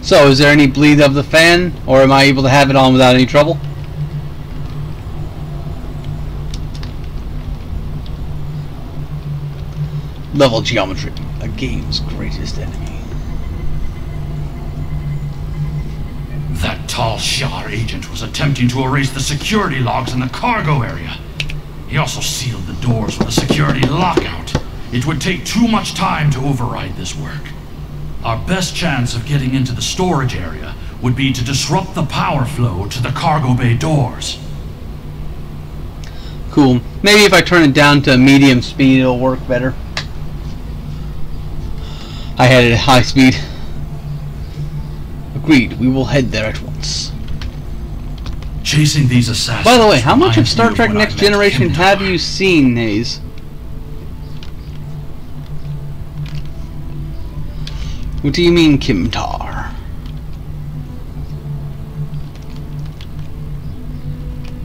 So, is there any bleed of the fan, or am I able to have it on without any trouble? Level geometry, a game's greatest enemy. That tall Shi'ar agent was attempting to erase the security logs in the cargo area. He also sealed the doors with a security lockout. It would take too much time to override this work. Our best chance of getting into the storage area would be to disrupt the power flow to the cargo bay doors. Cool. Maybe if I turn it down to medium speed, it'll work better. I had it at high speed. Agreed. We will head there at once. Chasing these assassins. By the way, how much of Star Trek Next Generation have you seen, Hayes? What do you mean, Kimtar?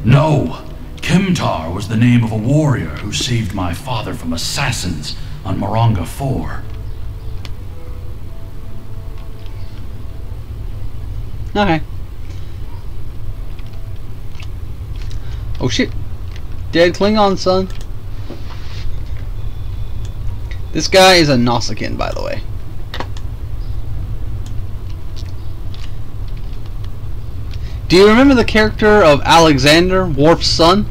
No. Kimtar was the name of a warrior who saved my father from assassins on Moronga 4. Okay. Oh shit. Dead Klingon, son. This guy is a Nausicaan, by the way. Do you remember the character of Alexander, Worf's son?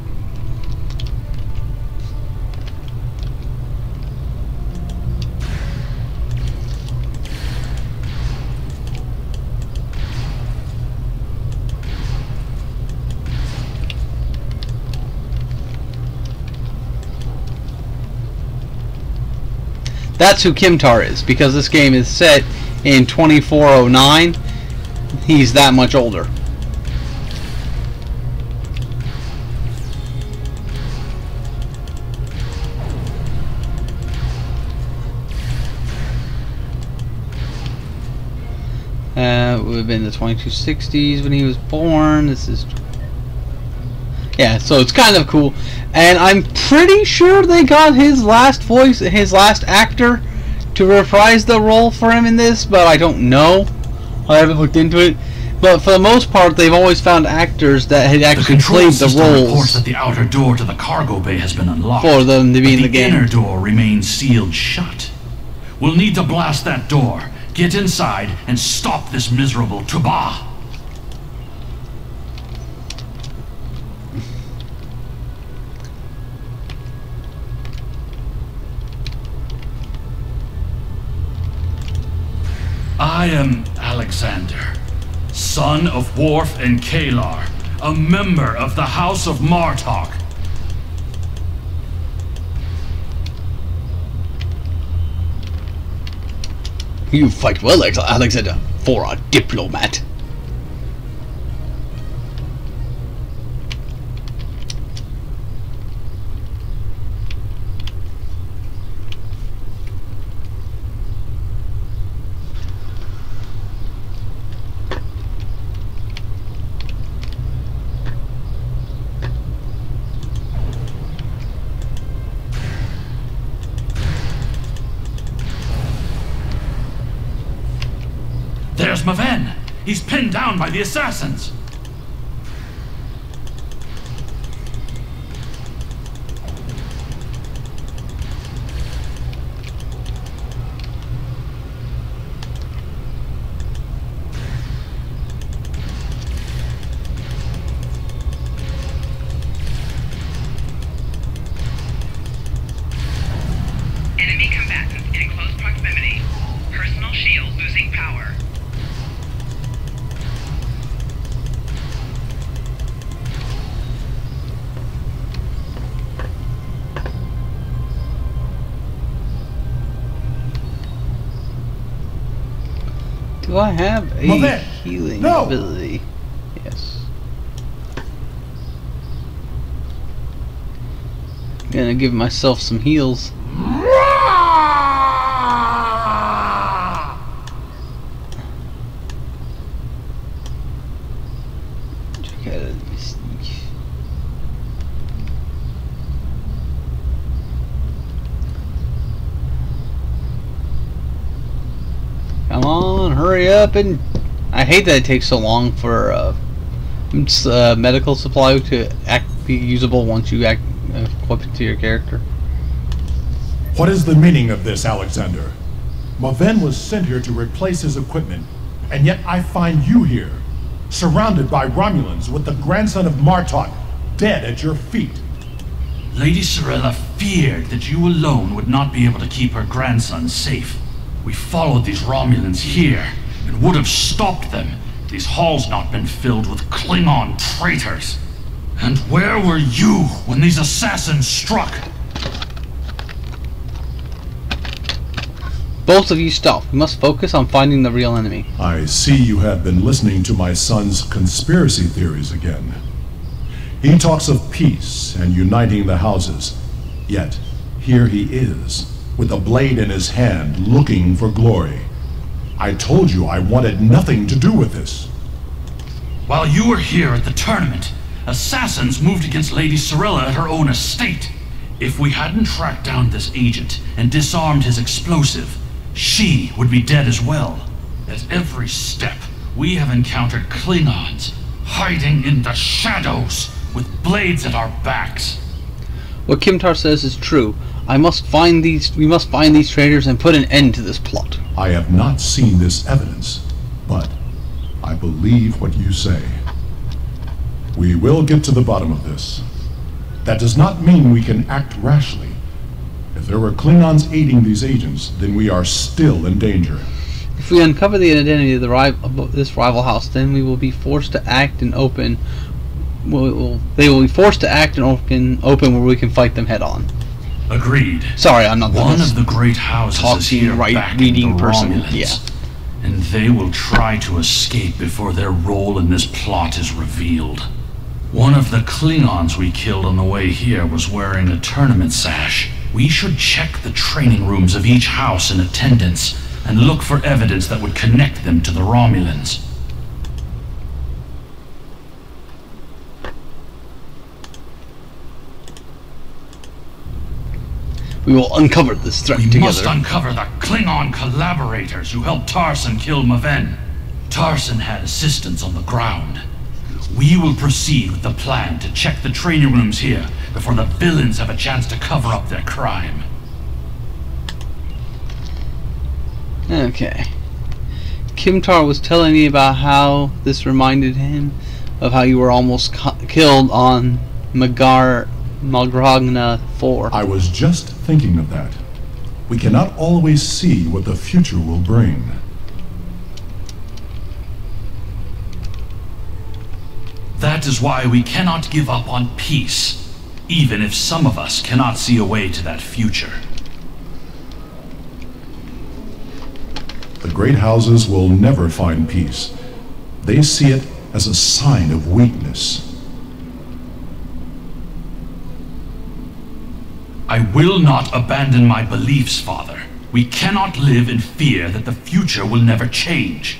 That's who Kimtar is, because this game is set in 2409. He's that much older. It would have been the 2260s when he was born. This is... yeah, so it's kind of cool. And I'm pretty sure they got his last voice, his last actor, to reprise the role for him in this, but I don't know. I haven't looked into it. But for the most part, they've always found actors that had actually played the roles. Reports that the outer door to the cargo bay has been unlocked for them to be in the game. The inner door remains sealed shut. We'll need to blast that door, get inside, and stop this miserable Tuba. I am Alexander, son of Worf and Kalar, a member of the House of Martok. You fight well, Alexander, for a diplomat. There's Maven! He's pinned down by the assassins! Enemy combatants in close proximity. Personal shield losing power. Do I have a healing ability? Yes. I'm gonna give myself some heals. Come on, hurry up and I hate that it takes so long for medical supply to be usable once you equip it to your character. What is the meaning of this, Alexander? Maven was sent here to replace his equipment, and yet I find you here, surrounded by Romulans with the grandson of Martok dead at your feet. Lady Sorella feared that you alone would not be able to keep her grandson safe. We followed these Romulans here and would have stopped them had these halls not been filled with Klingon traitors. And where were you when these assassins struck? Both of you stop. We must focus on finding the real enemy. I see you have been listening to my son's conspiracy theories again. He talks of peace and uniting the houses, yet here he is, with a blade in his hand, looking for glory. I told you I wanted nothing to do with this. While you were here at the tournament, assassins moved against Lady Sorella at her own estate. If we hadn't tracked down this agent and disarmed his explosive, she would be dead as well. At every step, we have encountered Klingons, hiding in the shadows, with blades at our backs. What Kimtar says is true. We must find these traitors and put an end to this plot. I have not seen this evidence, but I believe what you say. We will get to the bottom of this. That does not mean we can act rashly. If there were Klingons aiding these agents, then we are still in danger. If we uncover the identity of this rival house, then we will be forced to act in open. They will be forced to act in open where we can fight them head on. Agreed. Sorry, I'm not the One of the great houses is here backing the Romulans. Yeah. And they will try to escape before their role in this plot is revealed. One of the Klingons we killed on the way here was wearing a tournament sash. We should check the training rooms of each house in attendance and look for evidence that would connect them to the Romulans. We will uncover this threat together. We must uncover the Klingon collaborators who helped Tarson kill Maven. Tarson had assistants on the ground. We will proceed with the plan to check the training rooms here before the villains have a chance to cover up their crime. Okay. Kimtar was telling me about how this reminded him of how you were almost killed on Malgragna 4. I was just thinking of that. We cannot always see what the future will bring. That is why we cannot give up on peace, even if some of us cannot see a way to that future. The great houses will never find peace. They see it as a sign of weakness. I will not abandon my beliefs, Father. We cannot live in fear that the future will never change.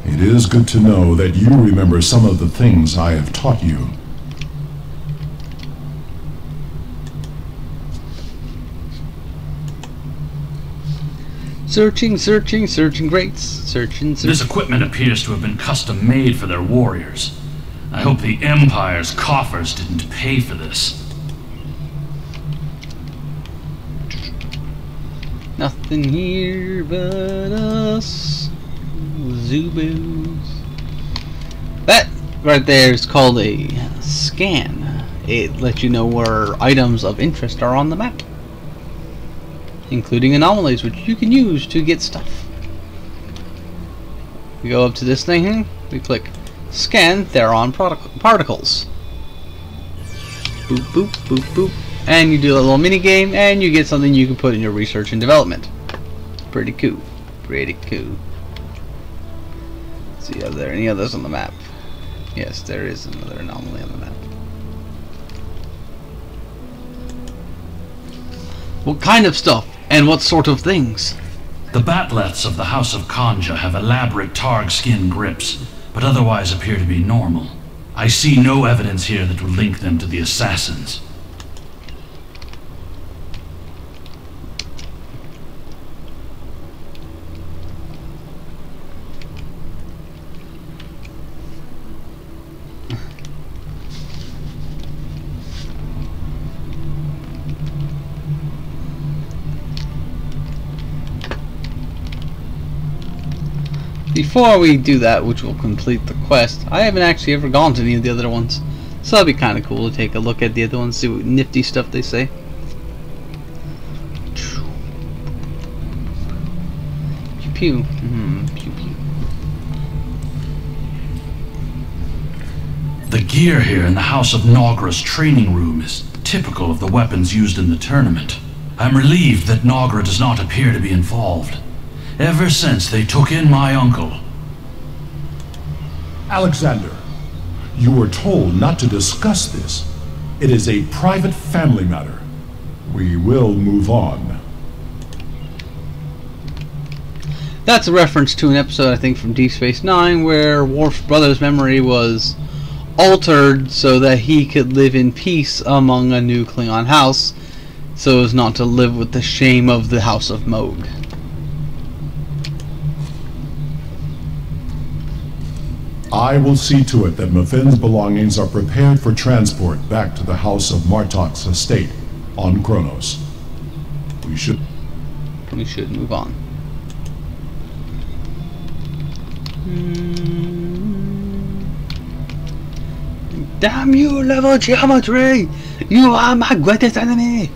It is good to know that you remember some of the things I have taught you. Searching greats. Searching. This equipment appears to have been custom made for their warriors. I hope the Empire's coffers didn't pay for this. Nothing here but us. Zubus. That right there is called a scan. It lets you know where items of interest are on the map, including anomalies, which you can use to get stuff. We go up to this thing here, we click scan Theron particles. Boop, boop, boop, boop. And you do a little mini game, and you get something you can put in your research and development. Pretty cool. Pretty cool. Let's see, are there any others on the map? Yes, there is another anomaly on the map. What kind of stuff? And what sort of things? The Batleths of the House of Kanja have elaborate Targ skin grips, but otherwise appear to be normal. I see no evidence here that would link them to the assassins. before we do that, which will complete the quest, I haven't actually ever gone to any of the other ones. So that'd be kind of cool to take a look at the other ones, see what nifty stuff they say. Pew pew. Pew pew. The gear here in the House of Nogra's training room is typical of the weapons used in the tournament. I'm relieved that Nogra does not appear to be involved. Ever since they took in my uncle. Alexander, you were told not to discuss this. It is a private family matter. We will move on. That's a reference to an episode, I think, from Deep Space Nine, where Worf's brother's memory was altered so that he could live in peace among a new Klingon house, so as not to live with the shame of the House of Moog. I will see to it that Mafin's belongings are prepared for transport back to the House of Martok's estate on Kronos. We should move on. Damn you, level geometry! You are my greatest enemy!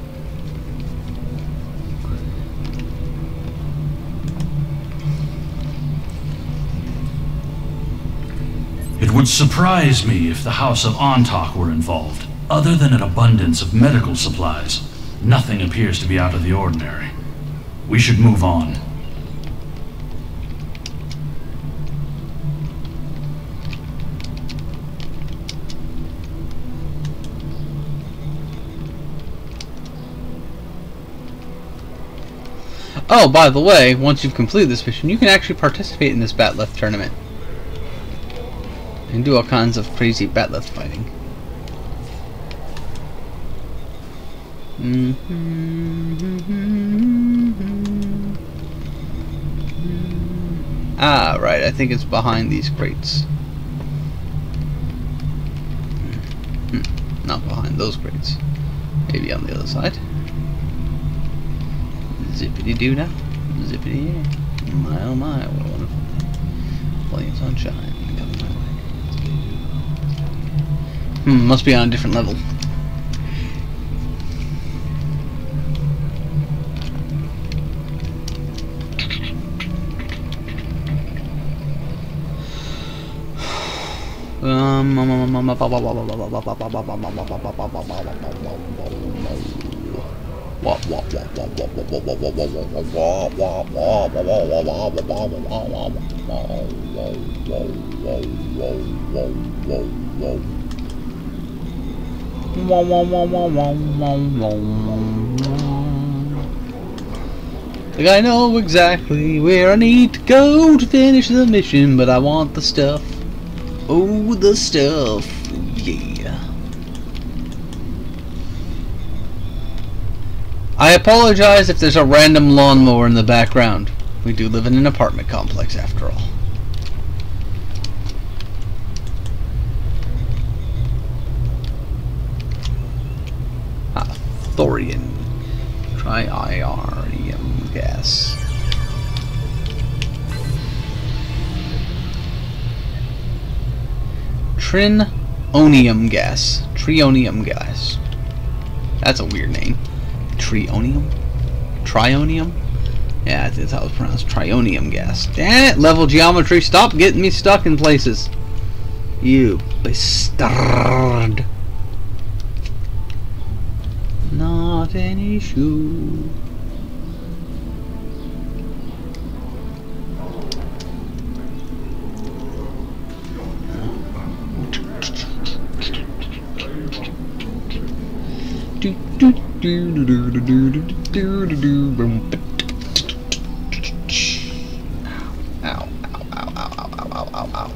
It would surprise me if the House of Antok were involved. Other than an abundance of medical supplies, nothing appears to be out of the ordinary. We should move on. Oh, by the way, once you've completed this mission, you can actually participate in this Batleth tournament. And do all kinds of crazy Batleth fighting. Ah, right, I think it's behind these crates. Not behind those crates. Maybe on the other side. Zippity doo now. Zippity yeah. My oh my, what a wonderful day. Playing sunshine coming my way. Must be on a different level. Like I know exactly where I need to go to finish the mission, but I want the stuff. Oh, the stuff. Yeah. I apologize if there's a random lawnmower in the background. We do live in an apartment complex after all. Thorium. Triarium gas. Trionium gas. Trionium gas. That's a weird name. Trionium? Trionium? Yeah, that's how it's pronounced. Trionium gas. Damn it, level geometry. Stop getting me stuck in places. You bastard. Not an issue. Ow, ow, ow, ow, ow, ow, ow, ow.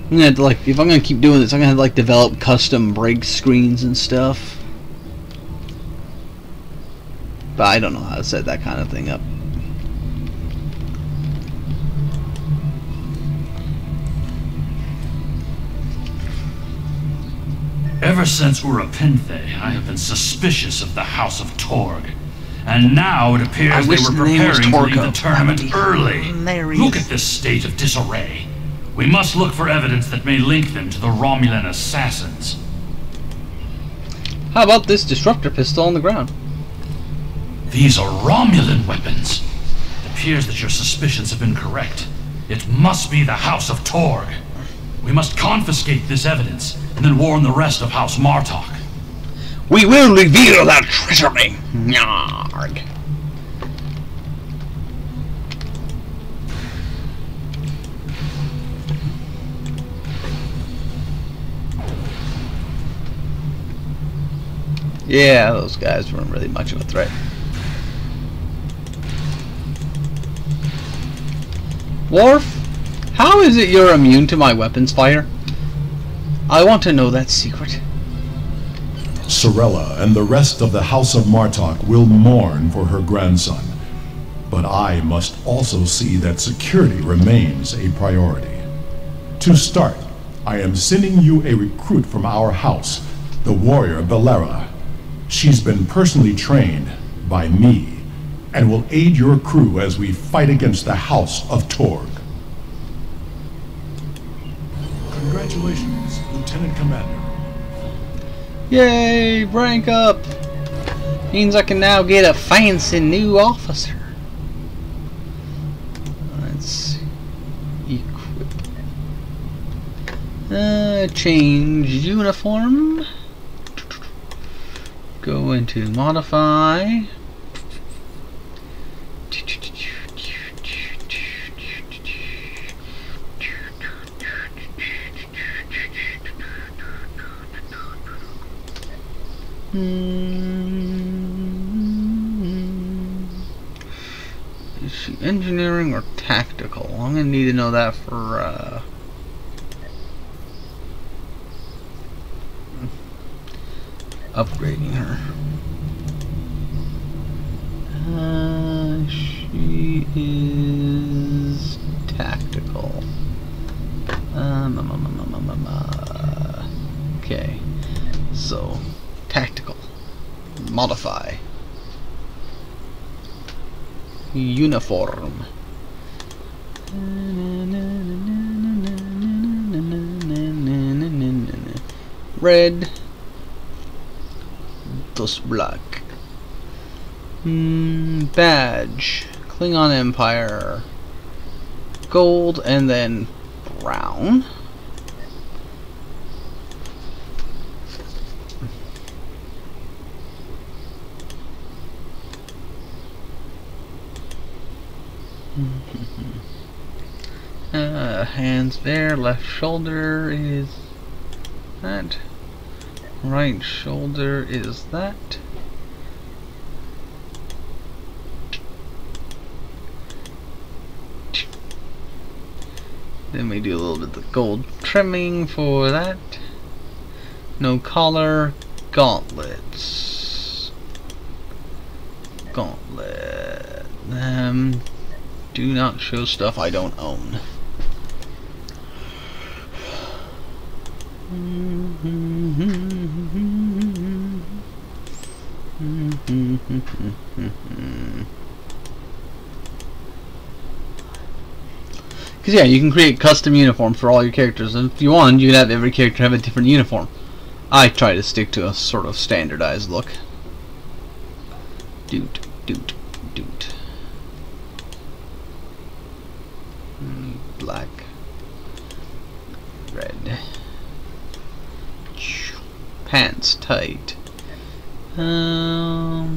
I'm gonna have to, like, if I'm gonna keep doing this, I'm gonna have to, like, develop custom break screens and stuff. But I don't know how to set that kind of thing up. Ever since Urapinthe, I have been suspicious of the House of Torg. And now it appears they were preparing to leave the tournament early. Look at this state of disarray. We must look for evidence that may link them to the Romulan assassins. How about this disruptor pistol on the ground? These are Romulan weapons. It appears that your suspicions have been correct. It must be the House of Torg. We must confiscate this evidence and then warn the rest of House Martok. We will reveal that treachery. Nyarg. Yeah, those guys weren't really much of a threat. Worf, how is it you're immune to my weapons fire? I want to know that secret. Sorella and the rest of the House of Martok will mourn for her grandson. But I must also see that security remains a priority. To start, I am sending you a recruit from our house, the warrior Belera. She's been personally trained by me and will aid your crew as we fight against the House of Torg. Congratulations, Lieutenant Commander. Yay, rank up! Means I can now get a fancy new officer. Let's equip. Change uniform. Go into modify. Is she engineering or tactical? I'm gonna need to know that for upgrading her. She is tactical. Okay, so tactical. Modify. Uniform. Red. Dust black. Badge. Klingon Empire. Gold and then brown. Hands there, left shoulder is that, right shoulder is that. Then we do a little bit of the gold trimming for that. No collar, gauntlets. Gauntlet. Do not show stuff I don't own. Because yeah, you can create custom uniforms for all your characters, and if you want, you can have every character have a different uniform. I try to stick to a sort of standardized look. Doot. Black. Red. Pants tight. I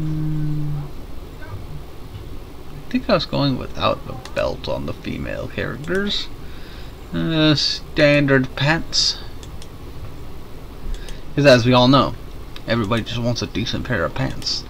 think I was going without a belt on the female characters. Standard pants. Because as we all know, everybody just wants a decent pair of pants.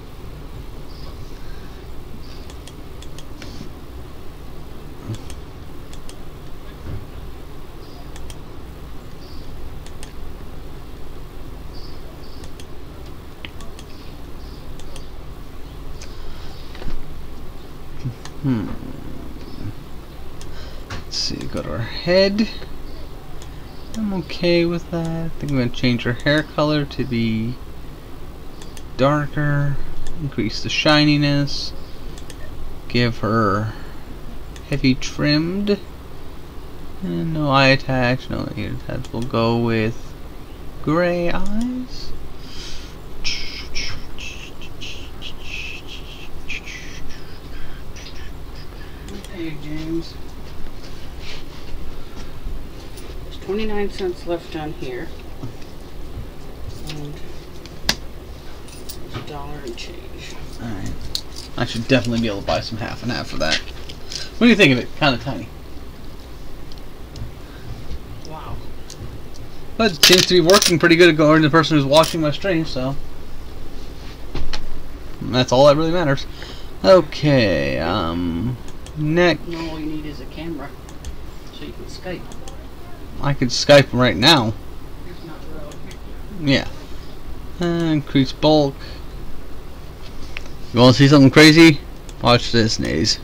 Let's see, got our head. I'm okay with that. I think I'm going to change her hair color to be darker, increase the shininess, give her heavy trimmed, and no eye attach, no ear attach. We'll go with gray eyes. Okay, James. There's 29 cents left on here. And there's $1 and change. Alright. I should definitely be able to buy some half and half for that. What do you think of it? Kind of tiny. Wow. But it seems to be working pretty good according to the person who's watching my stream, so that's all that really matters. Okay, next. No, all you need is a camera, so you can Skype. I could Skype right now. It's not real. Yeah. Increase bulk. You want to see something crazy? Watch this, Naze.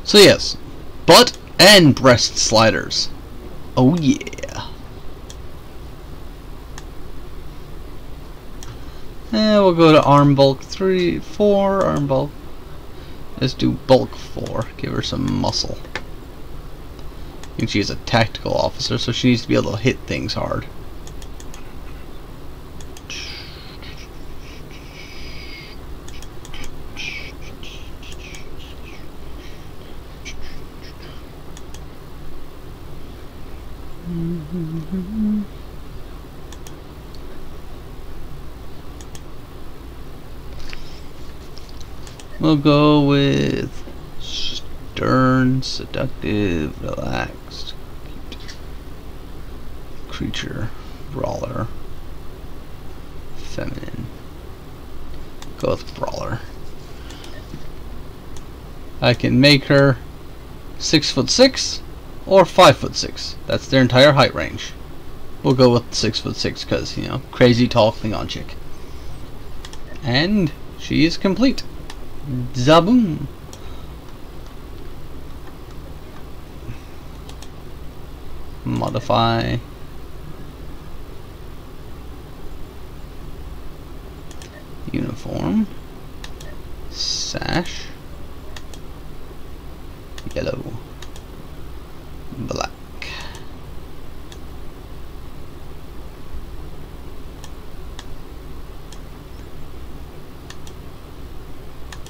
So yes, butt and breast sliders. Oh yeah. And we'll go to arm bulk 3, 4, arm bulk. Let's do bulk 4. Give her some muscle. And she is a tactical officer, so she needs to be able to hit things hard. We'll go with stern, seductive, relaxed, creature, brawler, feminine. Go with brawler. I can make her 6'6" or 5'6". That's their entire height range. We'll go with 6'6" because, you know, crazy tall Klingon chick. And she is complete. Zaboom. Modify. Uniform. Sash. Yellow. Black.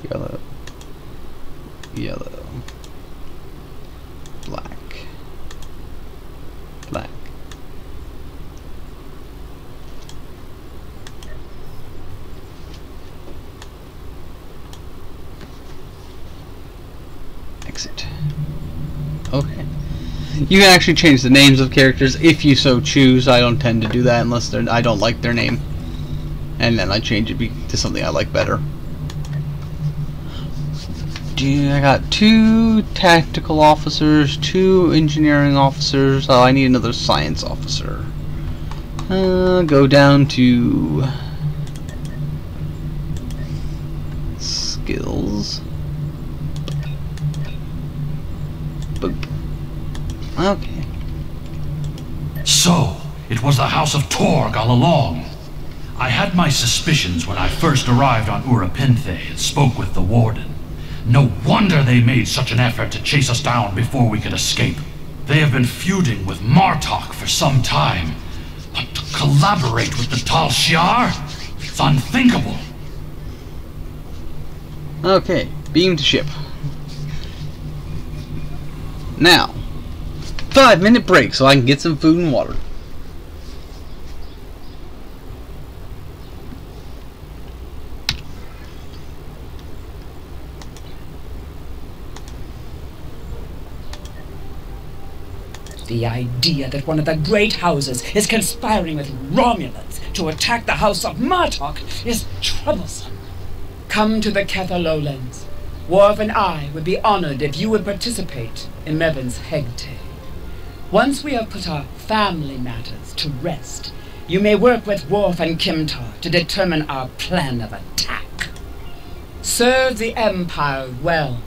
Yellow. Yellow. Black. Black. Exit. Okay. You can actually change the names of characters if you so choose. I don't tend to do that unless I don't like their name. And then I change it to something I like better. I got 2 tactical officers, 2 engineering officers. Oh, I need another science officer. Go down to skills. Boop. Okay. So, it was the House of Torg all along. I had my suspicions when I first arrived on Urapinthe and spoke with the warden. No wonder they made such an effort to chase us down before we could escape. They have been feuding with Martok for some time. But to collaborate with the Tal Shiar? It's unthinkable. Okay, beam to ship. Now, 5-minute break so I can get some food and water. The idea that one of the great houses is conspiring with Romulans to attack the house of Martok is troublesome. Come to the Kether lowlands. Worf and I would be honored if you would participate in Mevin's Hegte. Once we have put our family matters to rest, you may work with Worf and Kimtar to determine our plan of attack. Serve the Empire well.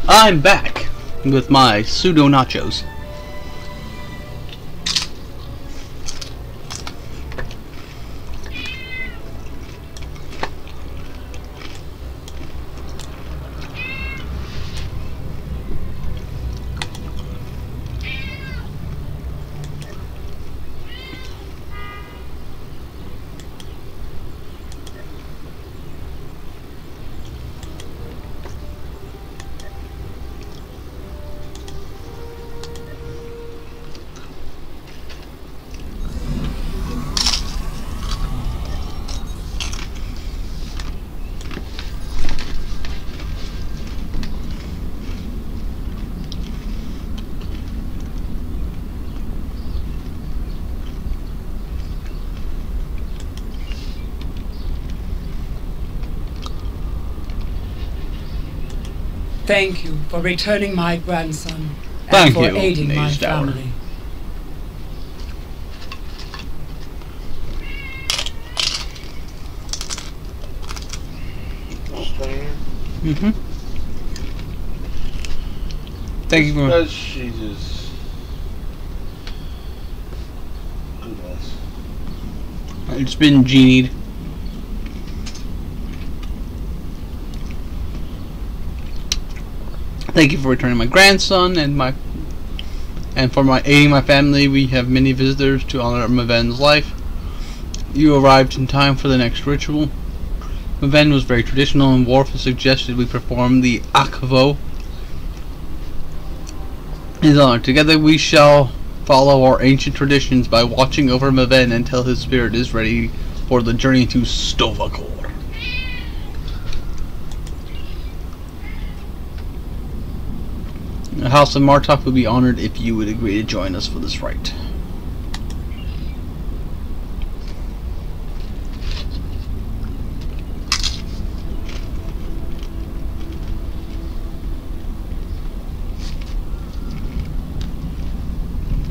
I'm back with my pseudo nachos. Thank you for returning my grandson and Thank for you, aiding my Mage Tower. family. Mm-hmm. Thank you for... Because she just... Who knows? It's been genied. Thank you for returning my grandson and for aiding my family. We have many visitors to honor Maven's life. You arrived in time for the next ritual. Maven was very traditional, and Worf has suggested we perform the Akvo in his honor. Together we shall follow our ancient traditions by watching over Maven until his spirit is ready for the journey to Stovakor. The House of Martok would be honored if you would agree to join us for this rite.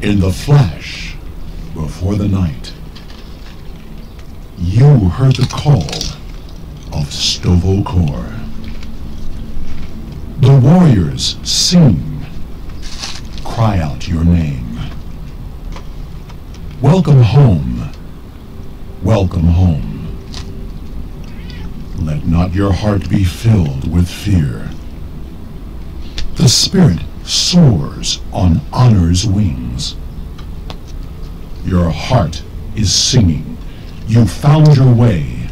In the flash, before the night, you heard the call of Stovokor. The warriors sing, cry out your name. Welcome home, welcome home. Let not your heart be filled with fear. The spirit soars on honor's wings. Your heart is singing. You found your way.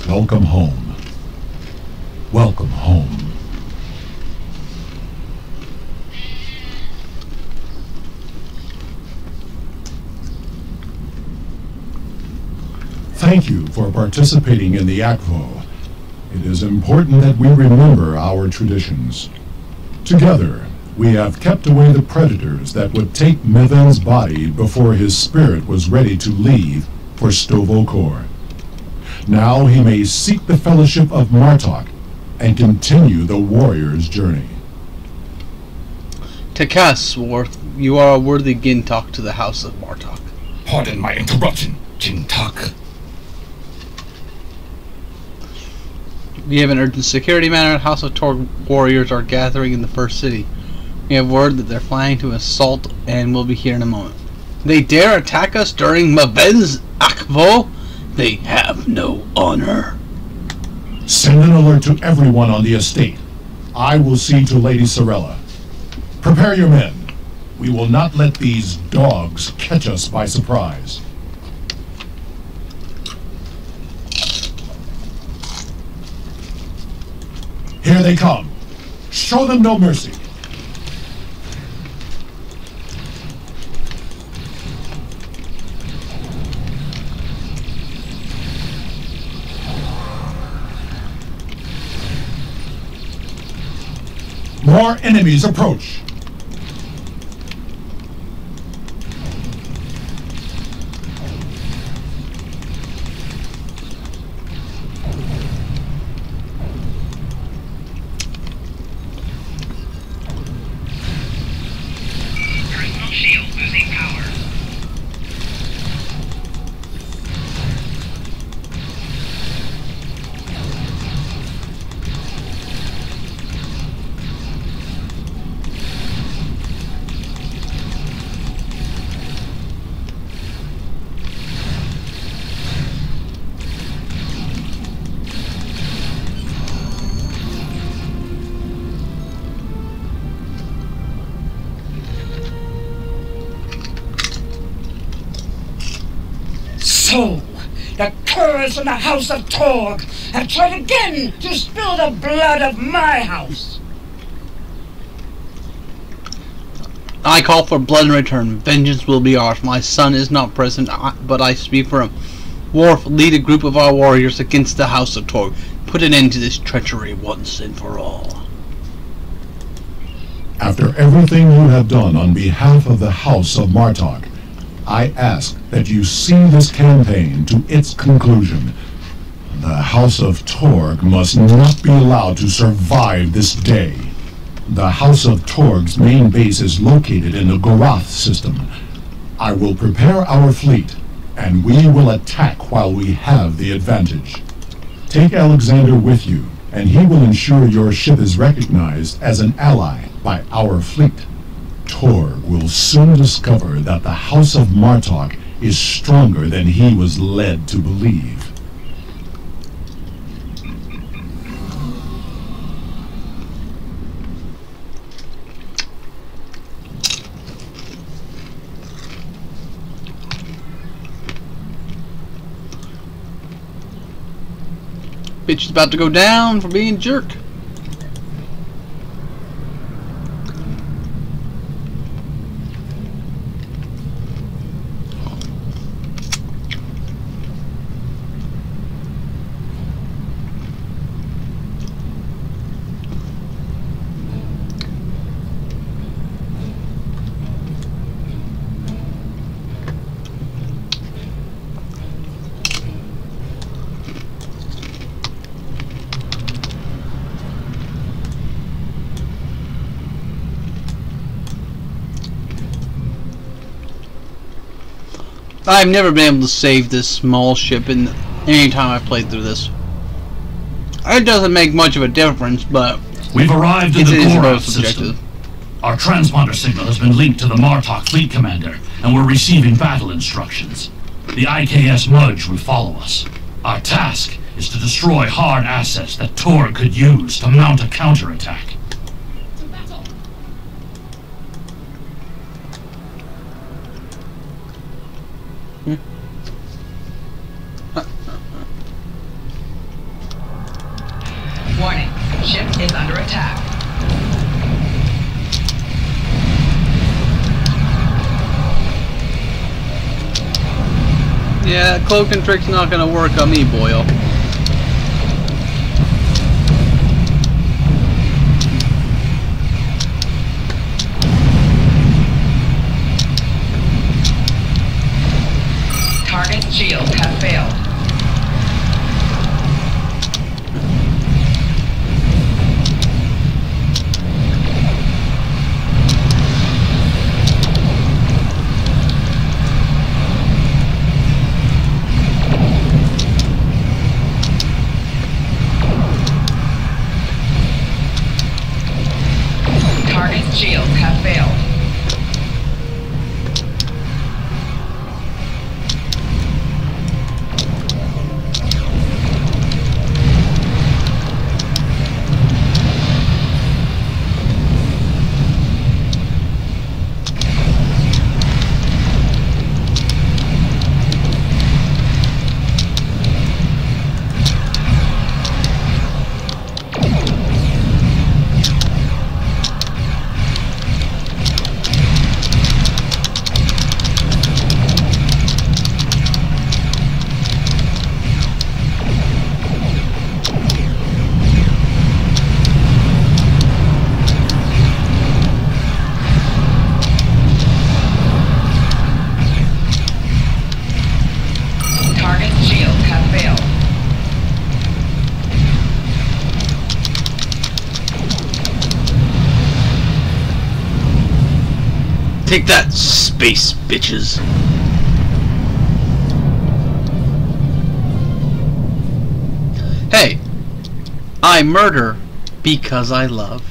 Welcome home. Welcome home. Thank you for participating in the Akvo. It is important that we remember our traditions. Together, we have kept away the predators that would take Maven's body before his spirit was ready to leave for Stovokor. Now he may seek the fellowship of Martok and continue the warrior's journey. Takas, Worf, you are a worthy Gintok to the House of Martok. Pardon my interruption, Jintak. We have an urgent security matter. House of Torg warriors are gathering in the first city. We have word that they're planning to assault and will be here in a moment. They dare attack us during Maven's Akvo? They have no honor. Send an alert to everyone on the estate. I will see to Lady Sorella. Prepare your men. We will not let these dogs catch us by surprise. Here they come. Show them no mercy. More enemies approach. Personal shield losing power. So, the curs from the House of Torg have tried again to spill the blood of my house. I call for blood in return. Vengeance will be ours. My son is not present, but I speak for him. Worf, lead a group of our warriors against the House of Torg. Put an end to this treachery once and for all. After everything you have done on behalf of the House of Martok, I ask that you see this campaign to its conclusion. The House of Torg must not be allowed to survive this day. The House of Torg's main base is located in the Gorath system. I will prepare our fleet, and we will attack while we have the advantage. Take Alexander with you, and he will ensure your ship is recognized as an ally by our fleet. Torg will soon discover that the House of Martok is stronger than he was led to believe. Bitch is about to go down for being a jerk. I've never been able to save this small ship in any time I've played through this. It doesn't make much of a difference, but we've arrived at the Gorath subjective. system. Our transponder signal has been linked to the Martok fleet commander, and we're receiving battle instructions. The IKS Mudge will follow us. Our task is to destroy hard assets that Torg could use to mount a counterattack. Warning, ship is under attack. Yeah, cloak and trick's not gonna work on me, boyo. Target shields have failed. Target shields have failed. Take that, space bitches. Hey, I murder because I love.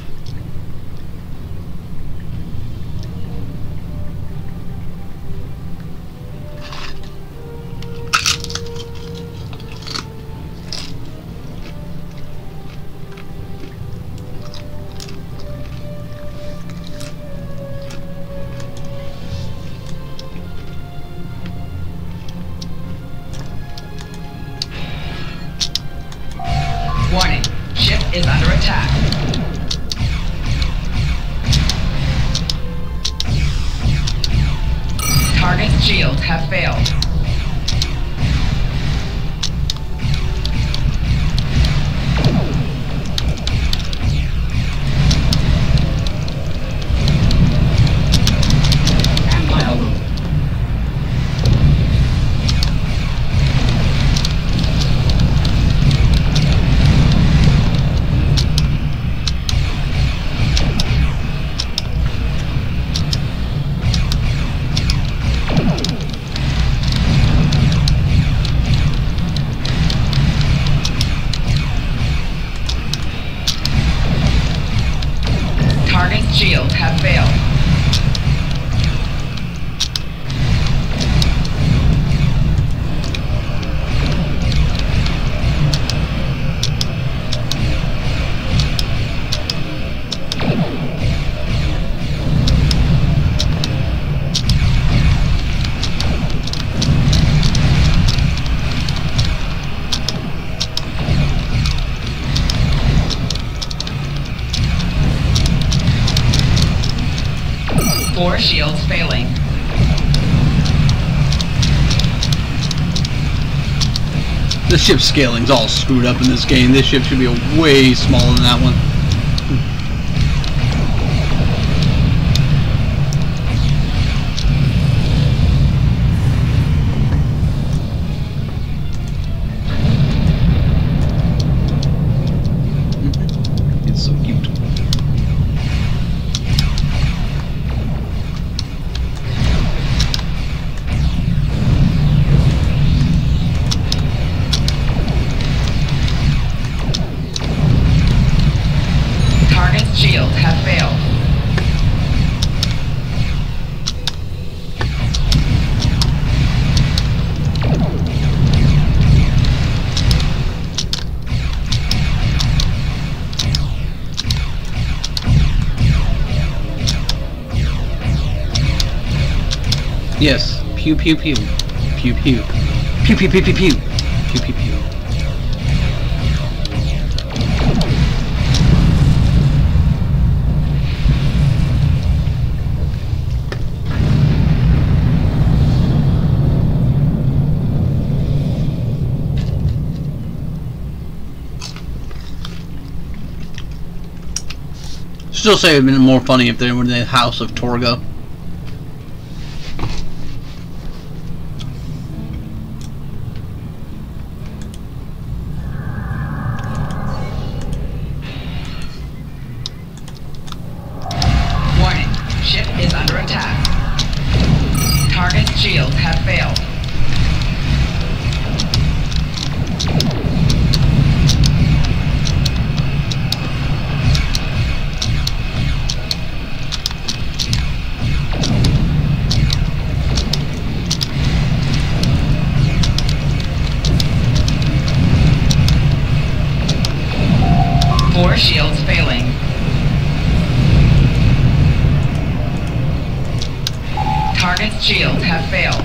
shields have failed. Shields have failed. Four shields failing. The ship scaling's all screwed up in this game. This ship should be way smaller than that one. It's so cute. Shields have failed. Yes. Pew pew pew. Pew pew. Pew pew pew pew pew. Pew pew pew. Still say it would have been more funny if they were in the House of Torgo. Warning, ship is under attack. Target shields have failed. Four shields failing. Target's shields have failed.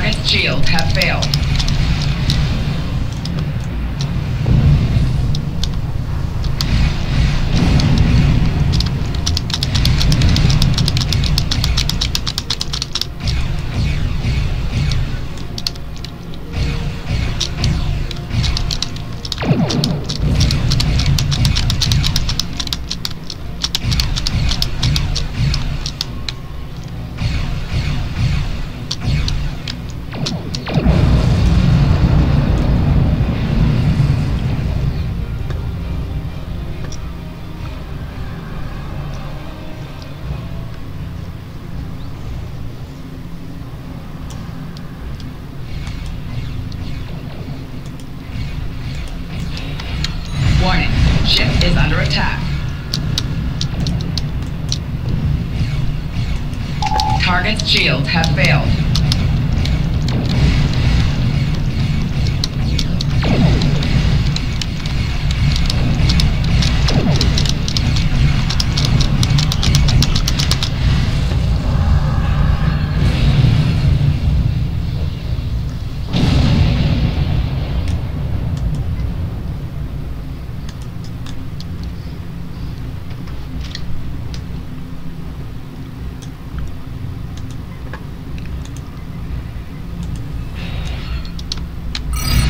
Target's shields have failed. Warning, ship is under attack. Target's shields have failed.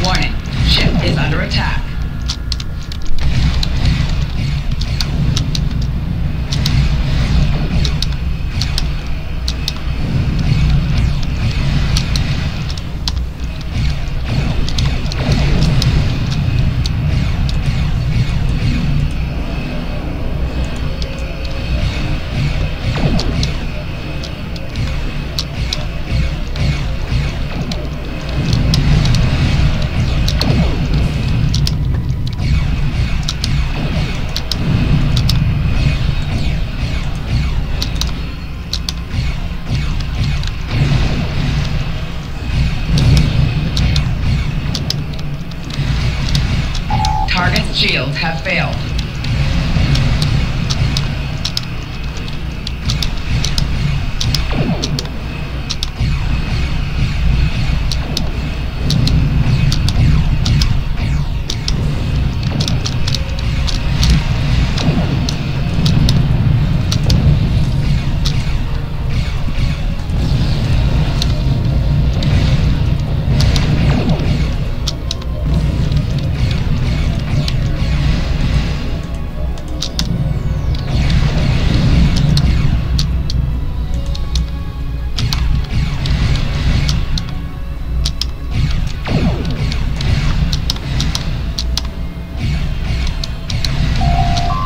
Warning, ship is under attack. Target's shields have failed.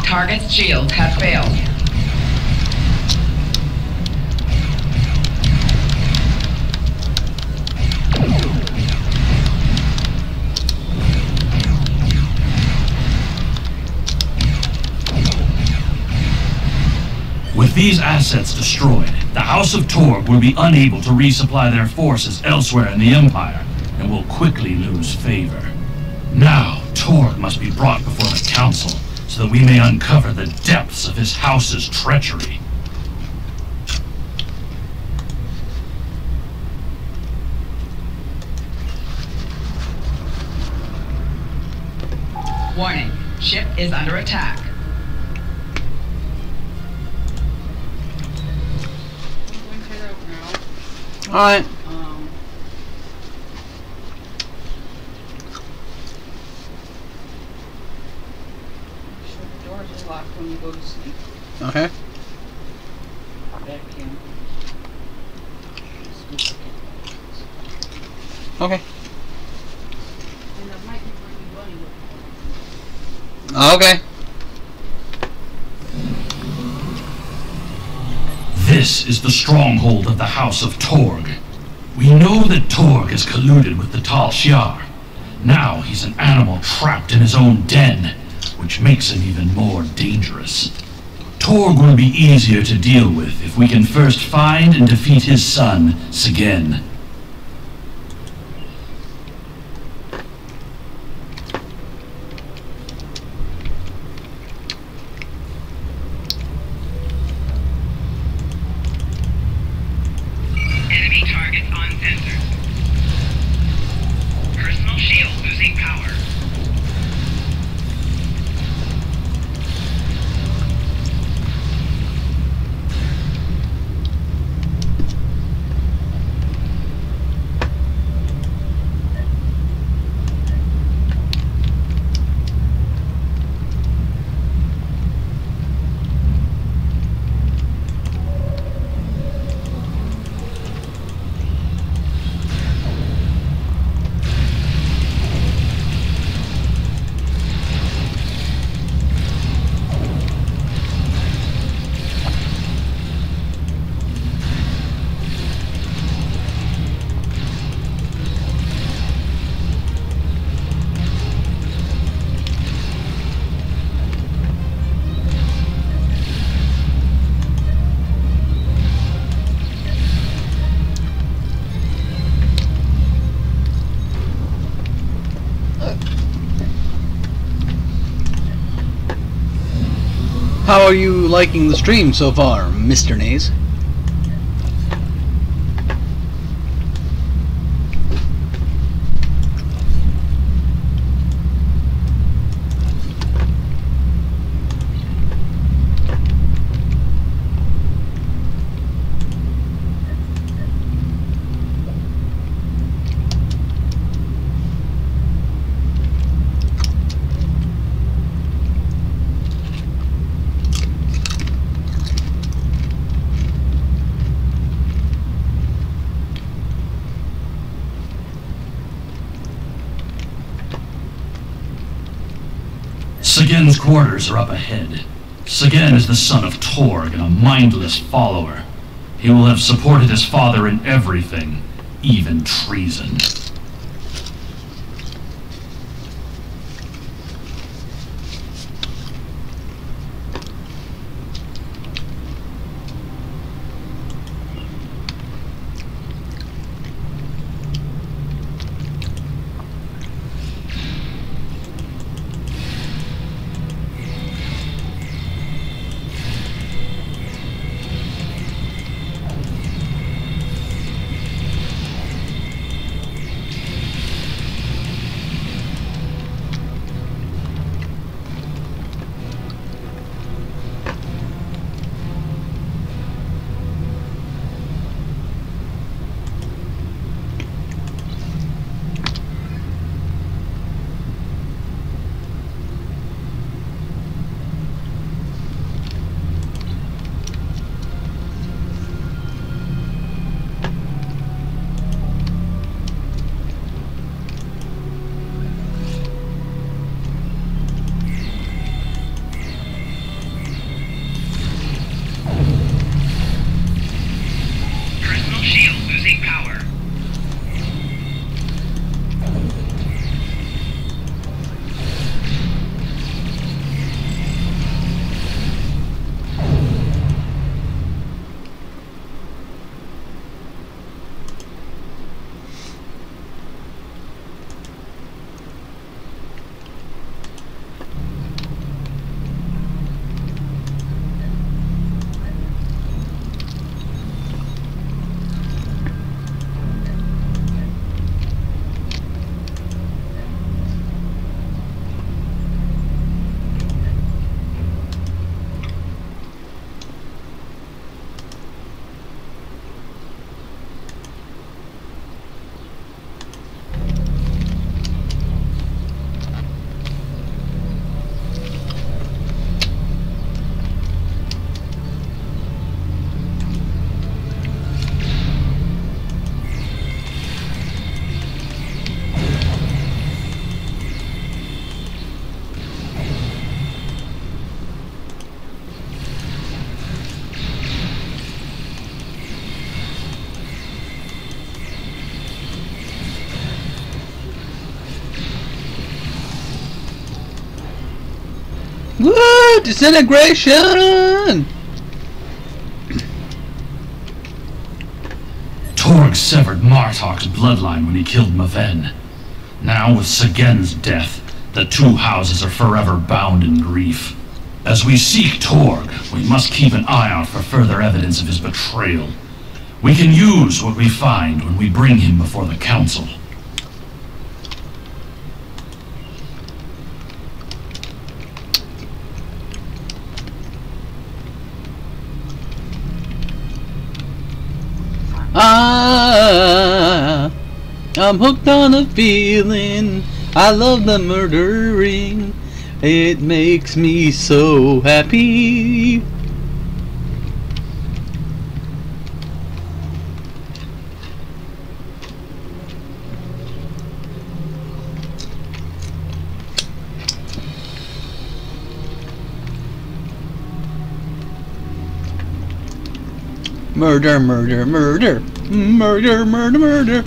Target's shields have failed. With these assets destroyed, the House of Torg will be unable to resupply their forces elsewhere in the Empire, and will quickly lose favor. Now, Torg must be brought before the Council, so that we may uncover the depths of his house's treachery. Warning, ship is under attack. Alright. Sure the doors are locked when you go to sleep. Okay. Vacuum. Okay. And I might be bringing Bunny with me. Okay. This is the stronghold of the House of Torg. We know that Torg has colluded with the Tal Shiar. Now he's an animal trapped in his own den, which makes him even more dangerous. Torg will be easier to deal with if we can first find and defeat his son, Sigen. Enemy targets on sensors. How are you liking the stream so far, Mr. Naze? Sagen's quarters are up ahead. Sagen is the son of Torg and a mindless follower. He will have supported his father in everything, even treason. Personal shield losing power. Woo! Disintegration! Torg severed Martok's bloodline when he killed Maven. Now, with Sagen's death, the two houses are forever bound in grief. As we seek Torg, we must keep an eye out for further evidence of his betrayal. We can use what we find when we bring him before the Council. I'm hooked on a feeling. I love the murdering. It makes me so happy. Murder, murder, murder. Murder, murder, murder.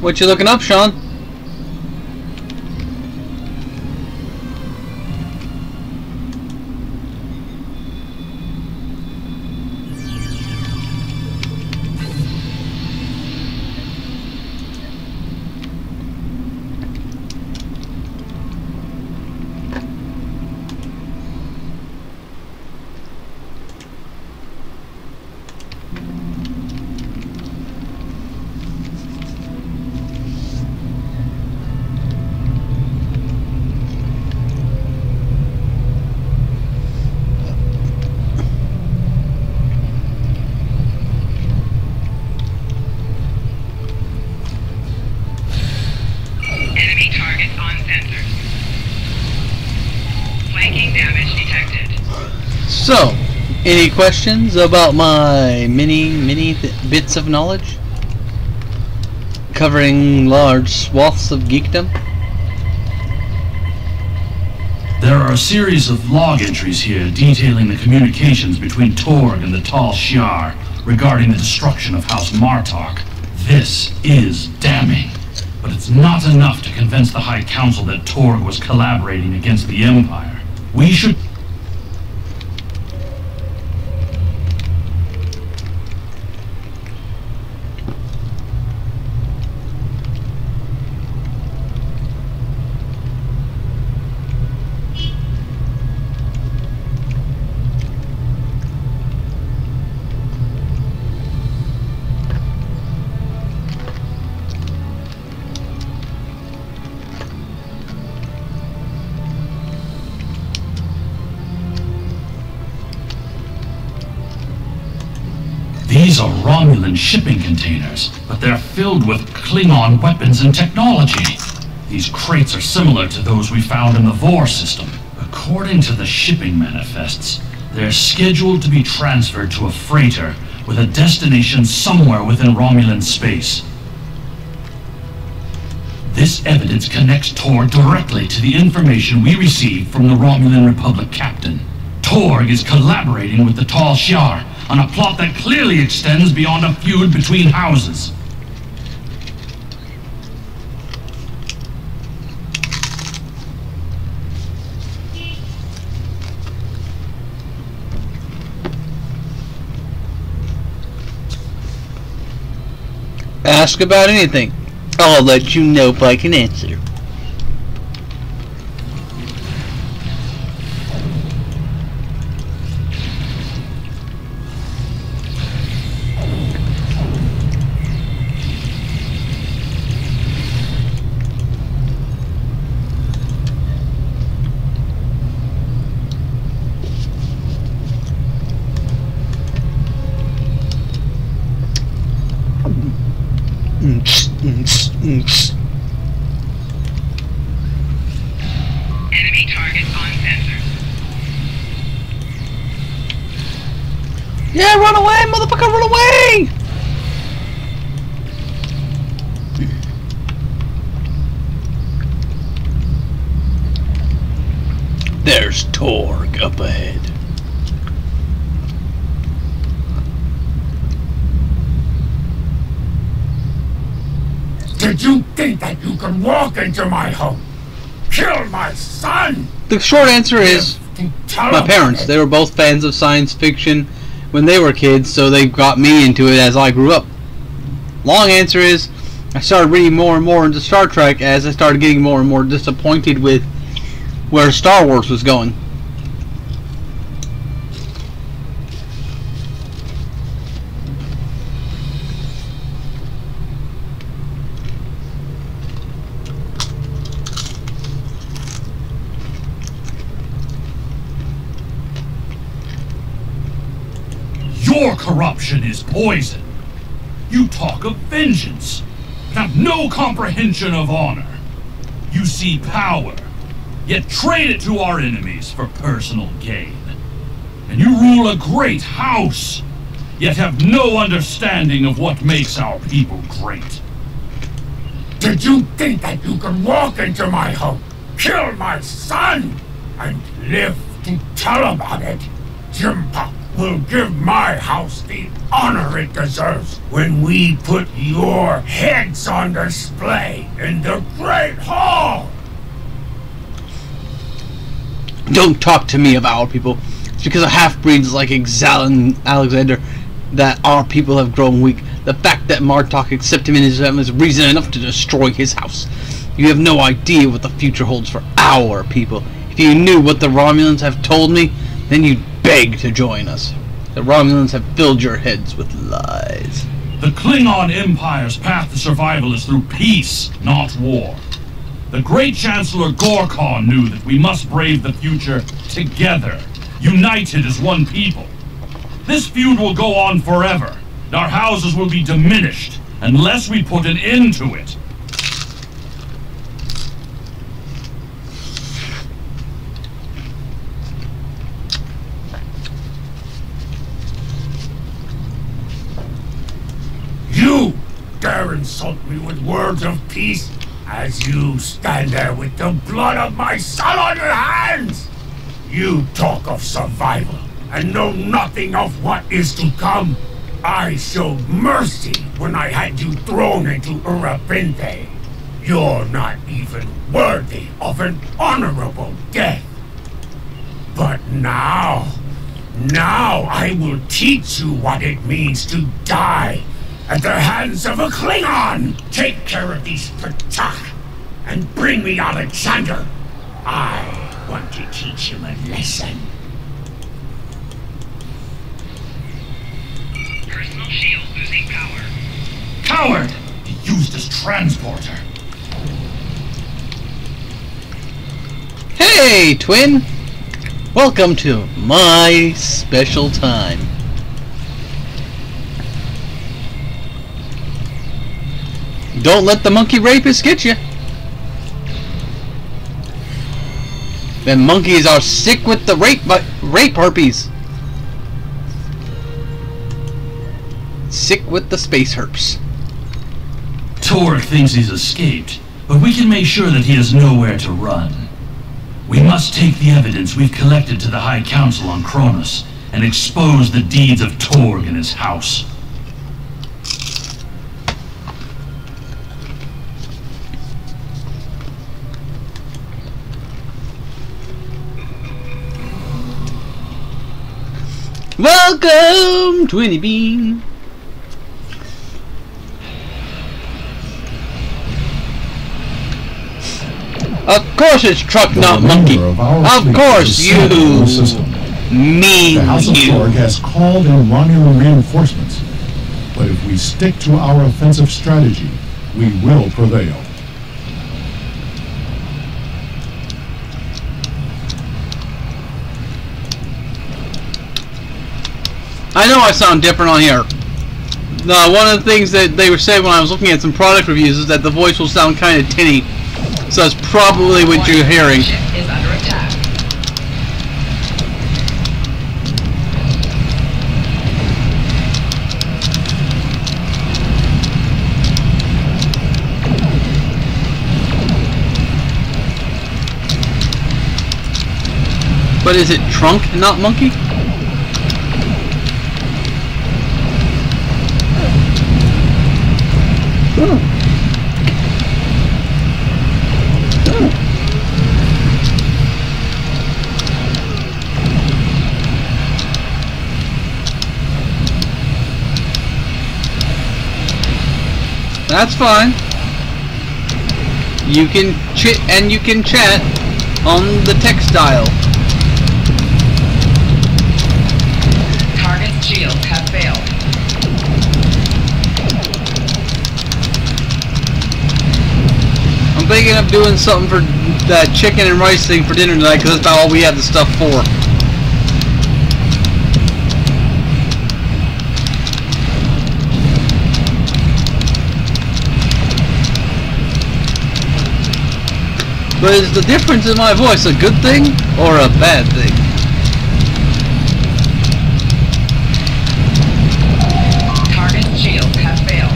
What you looking up, Sean? Enemy targets on sensors. Flanking damage detected. So, any questions about my many bits of knowledge? Covering large swaths of geekdom? There are a series of log entries here detailing the communications between Torg and the Tal Shiar regarding the destruction of House Martok. This is damning, but it's not enough to convince the High Council that Torg was collaborating against the Empire. We should... These are Romulan shipping containers, but they're filled with Klingon weapons and technology. These crates are similar to those we found in the Vor system. According to the shipping manifests, they're scheduled to be transferred to a freighter with a destination somewhere within Romulan space. This evidence connects Torg directly to the information we received from the Romulan Republic captain. Torg is collaborating with the Tal Shiar on a plot that clearly extends beyond a feud between houses. Ask about anything. I'll let you know if I can answer. Enemy targets on sensors. Yeah, run away, motherfucker, run away! There's Torg up ahead. Did you think that you could walk into my home, kill my son? The short answer is my parents. They were both fans of science fiction when they were kids, so they got me into it as I grew up. Long answer is I started reading more and more into Star Trek as I started getting more and more disappointed with where Star Wars was going. Your corruption is poison. You talk of vengeance, but have no comprehension of honor. You see power, yet trade it to our enemies for personal gain. And you rule a great house, yet have no understanding of what makes our people great. Did you think that you could walk into my home, kill my son, and live to tell about it? Jimpa will give my house the honor it deserves when we put your heads on display in the Great Hall. Don't talk to me of our people. It's because of half-breeds like Exal and Alexander that our people have grown weak. The fact that Martok accepted him in his family is reason enough to destroy his house. You have no idea what the future holds for our people. If you knew what the Romulans have told me, then you'd beg to join us. The Romulans have filled your heads with lies. The Klingon Empire's path to survival is through peace, not war. The great Chancellor Gorkon knew that we must brave the future together, united as one people. This feud will go on forever. Our houses will be diminished unless we put an end to it. You dare insult me with words of peace as you stand there with the blood of my son on your hands? You talk of survival and know nothing of what is to come. I showed mercy when I had you thrown into Urapinte. You're not even worthy of an honorable death. But now I will teach you what it means to die at the hands of a Klingon. Take care of these Patak and bring me Alexander. I want to teach him a lesson. Personal shield losing power. Coward! He used his transporter. Hey, twin! Welcome to my special time. Don't let the monkey rapists get you. Them monkeys are sick with the rape herpes. Sick with the space herps. Torg thinks he's escaped, but we can make sure that he has nowhere to run. We must take the evidence we've collected to the High Council on Kronos and expose the deeds of Torg and his house. Welcome, Twinny Bean. Of course it's truck, not monkey. Of course you, The House of Torg has called in Romulan reinforcements. But if we stick to our offensive strategy, we will prevail. I know I sound different on here. One of the things that they were saying when I was looking at some product reviews is that the voice will sound kind of tinny. So that's probably what you're hearing. Ship is under attack. But is it trunk, not monkey? That's fine. You can chit and you can chat on the text dial. Target's shields have failed. I'm thinking of doing something for that chicken and rice thing for dinner tonight because that's about all we have the stuff for. But is the difference in my voice a good thing or a bad thing? Target's shields have failed.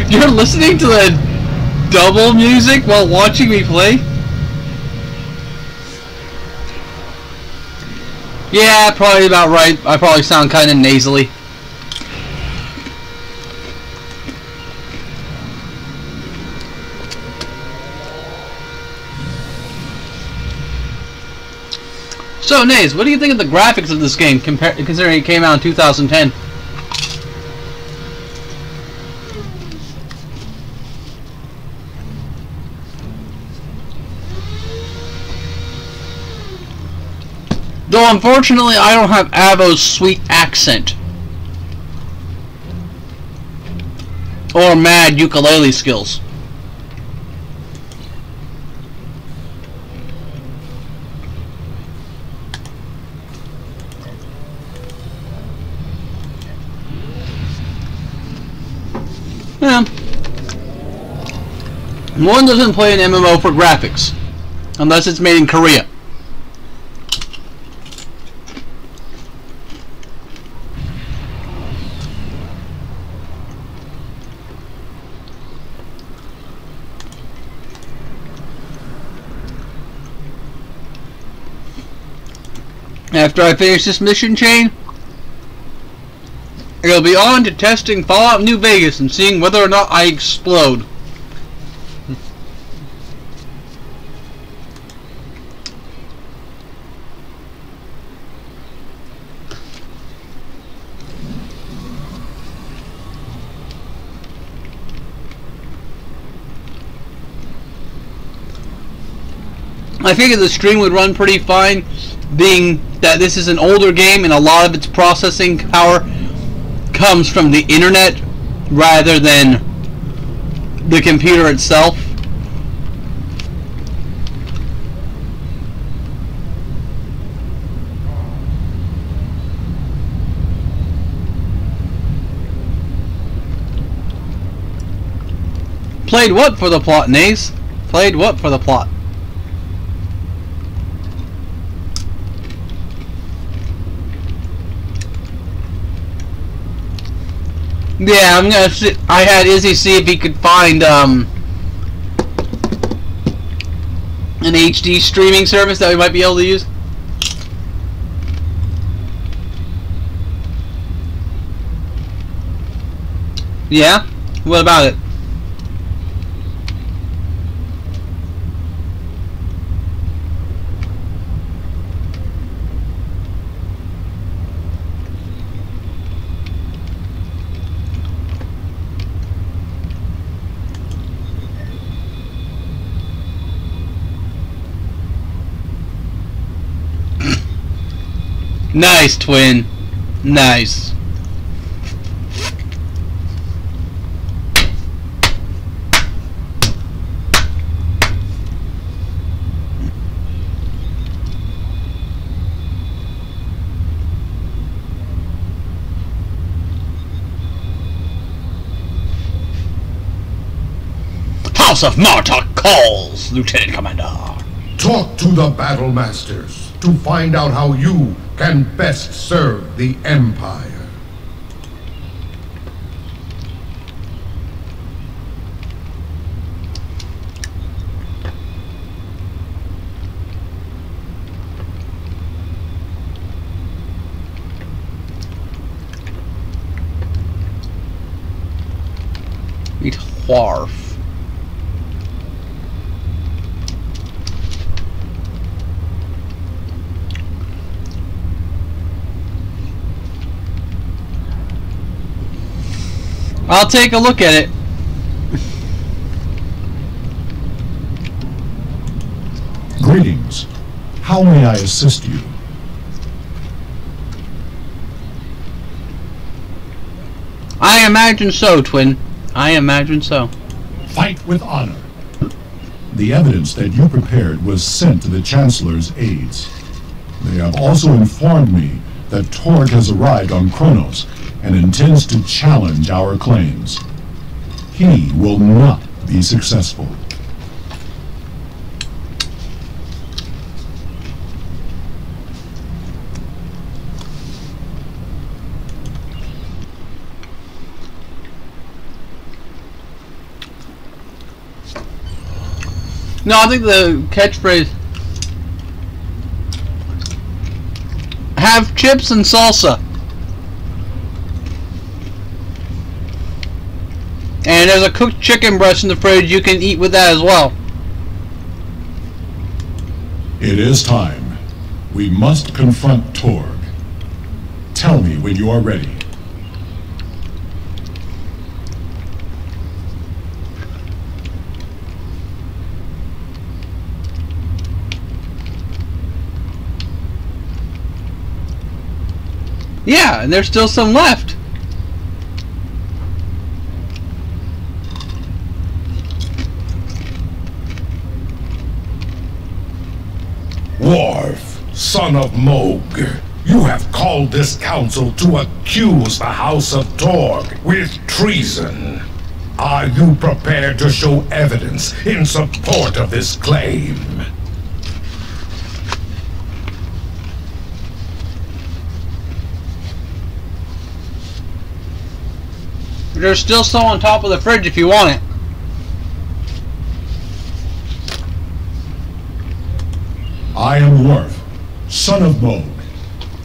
You're listening to the double music while watching me play? Yeah, probably about right. I probably sound kind of nasally. So, Naze, what do you think of the graphics of this game, considering it came out in 2010? Though, unfortunately, I don't have Avo's sweet accent. Or mad ukulele skills. Yeah. One doesn't play an MMO for graphics. Unless it's made in Korea. After I finish this mission chain, it'll be on to testing Fallout New Vegas and seeing whether or not I explode. I figured the stream would run pretty fine, being that this is an older game and a lot of its processing power comes from the internet rather than the computer itself. Played what for the plot, Naze? Played what for the plot? Yeah, I'm gonna see, I had Izzy see if he could find an HD streaming service that we might be able to use. Yeah? What about it? Nice, twin. Nice. House of Martok calls, Lieutenant Commander. Talk to the battle masters to find out how you can best serve the Empire. Eat wharf. I'll take a look at it. Greetings. How may I assist you? I imagine so, twin. I imagine so. Fight with honor. The evidence that you prepared was sent to the Chancellor's aides. They have also informed me that Torg has arrived on Kronos and intends to challenge our claims. He will not be successful. No, I think the catchphrase, have chips and salsa. And there's a cooked chicken breast in the fridge. You can eat with that as well. It is time. We must confront Torg. Tell me when you are ready. Yeah, and there's still some left. Worf, son of Moog, you have called this council to accuse the House of Torg with treason. Are you prepared to show evidence in support of this claim? There's still some on top of the fridge if you want it. I am Worf, son of Moog,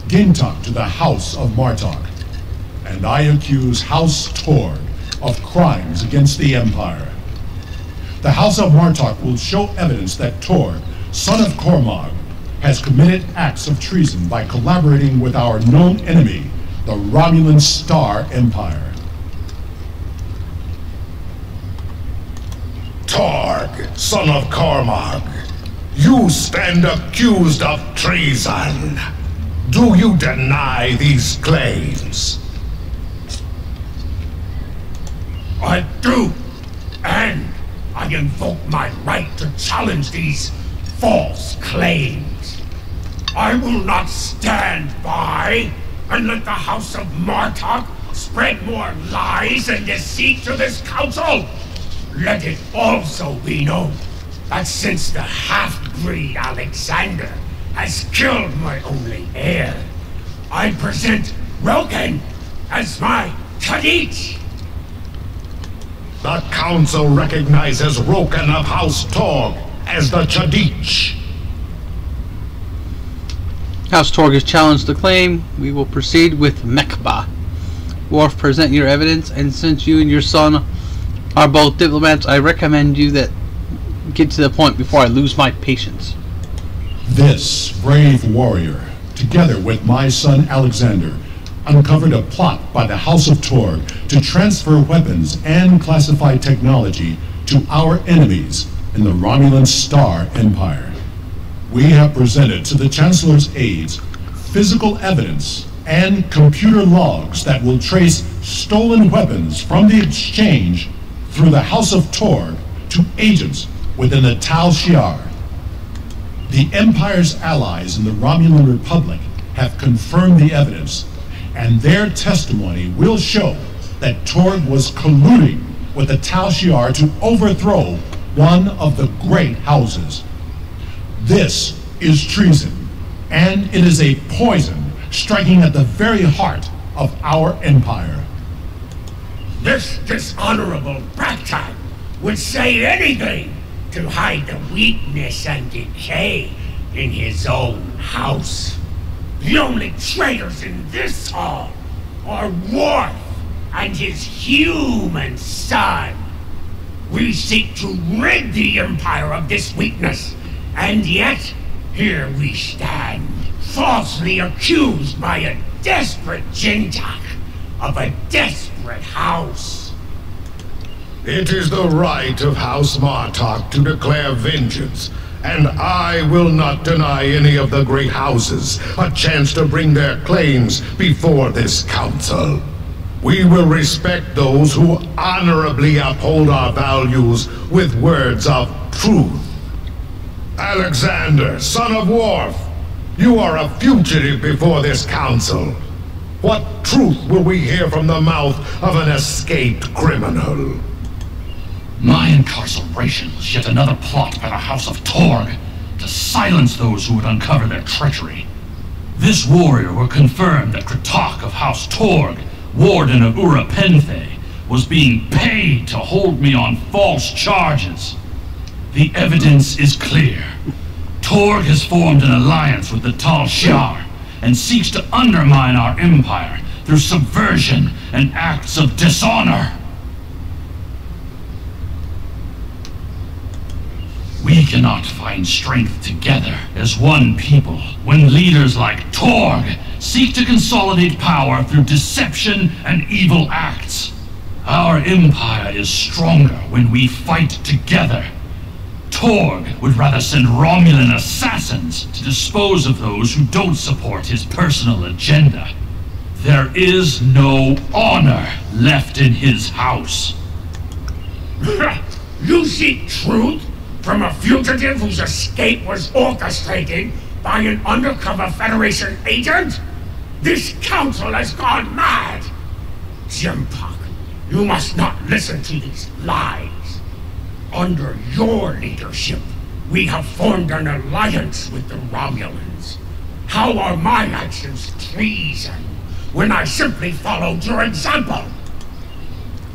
Gintok to the House of Martok, and I accuse House Torg of crimes against the Empire. The House of Martok will show evidence that Torg, son of Cormog, has committed acts of treason by collaborating with our known enemy, the Romulan Star Empire. Torg, son of Cormog, you stand accused of treason. Do you deny these claims? I do, and I invoke my right to challenge these false claims. I will not stand by and let the House of Martok spread more lies and deceit to this council. Let it also be known that since the half-breed Alexander has killed my only heir, I present Roken as my Kadich. The council recognizes Roken of House Torg as the Chadich. House Torg has challenged the claim. We will proceed with Mekba. Worf, present your evidence, and since you and your son are both diplomats, I recommend you that get to the point before I lose my patience. This brave warrior, together with my son Alexander, uncovered a plot by the House of Torg to transfer weapons and classified technology to our enemies in the Romulan Star Empire. We have presented to the Chancellor's aides physical evidence and computer logs that will trace stolen weapons from the exchange through the House of Torg to agents within the Tal Shiar. The Empire's allies in the Romulan Republic have confirmed the evidence, and their testimony will show that Torg was colluding with the Tal Shiar to overthrow one of the great houses. This is treason, and it is a poison striking at the very heart of our empire. This dishonorable ragtag would say anything to hide the weakness and decay in his own house. The only traitors in this hall are Worf and his human son. We seek to rid the Empire of this weakness, and yet here we stand, falsely accused by a desperate Jintak of a desperate house. It is the right of House Martok to declare vengeance, and I will not deny any of the great houses a chance to bring their claims before this council. We will respect those who honorably uphold our values with words of truth. Alexander, son of Worf, you are a fugitive before this council. What truth will we hear from the mouth of an escaped criminal? My incarceration was yet another plot by the House of Torg to silence those who would uncover their treachery. This warrior will confirm that Kratok of House Torg, warden of Ura Penthe, was being paid to hold me on false charges. The evidence is clear. Torg has formed an alliance with the Tal Shiar and seeks to undermine our empire through subversion and acts of dishonor. We cannot find strength together as one people when leaders like Torg seek to consolidate power through deception and evil acts. Our empire is stronger when we fight together. Torg would rather send Romulan assassins to dispose of those who don't support his personal agenda. There is no honor left in his house. You seek truth from a fugitive whose escape was orchestrated by an undercover Federation agent? This council has gone mad! Jimpak, you must not listen to these lies. Under your leadership, we have formed an alliance with the Romulans. How are my actions treason when I simply followed your example?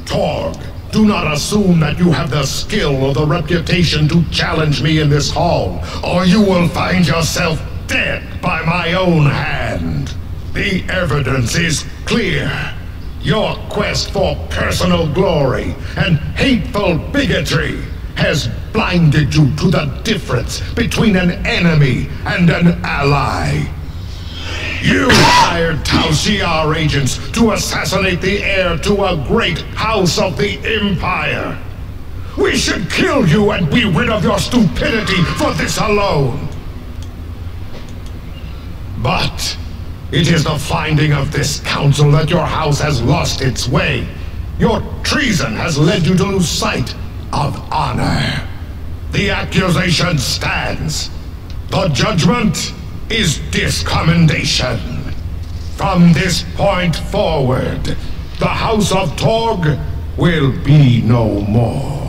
Torg, do not assume that you have the skill or the reputation to challenge me in this hall, or you will find yourself dead by my own hand. The evidence is clear. Your quest for personal glory and hateful bigotry has blinded you to the difference between an enemy and an ally. You hired Tal Shiar agents to assassinate the heir to a great house of the Empire. We should kill you and be rid of your stupidity for this alone. But it is the finding of this council that your house has lost its way. Your treason has led you to lose sight of honor. The accusation stands. The judgment is discommendation. From this point forward, the House of Torg will be no more.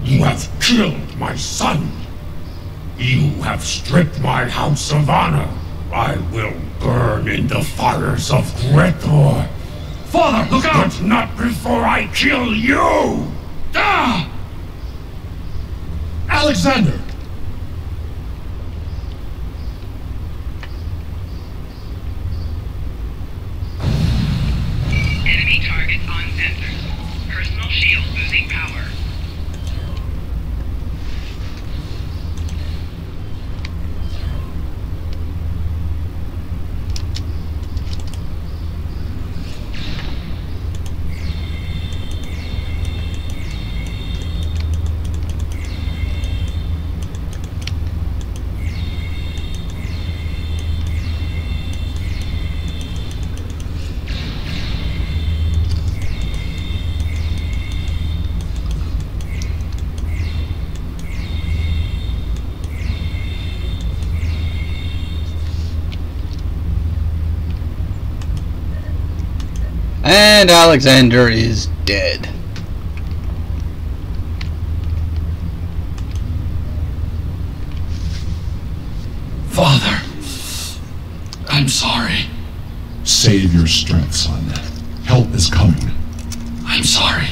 You have killed my son. You have stripped my house of honor. I will burn in the fires of Gretor. Father, look out! But not before I kill you! Ah! Alexander! Enemy targets on sensors. Personal shield losing power. And Alexander is dead. Father, I'm sorry. Save your strength, son. Help is coming. I'm sorry.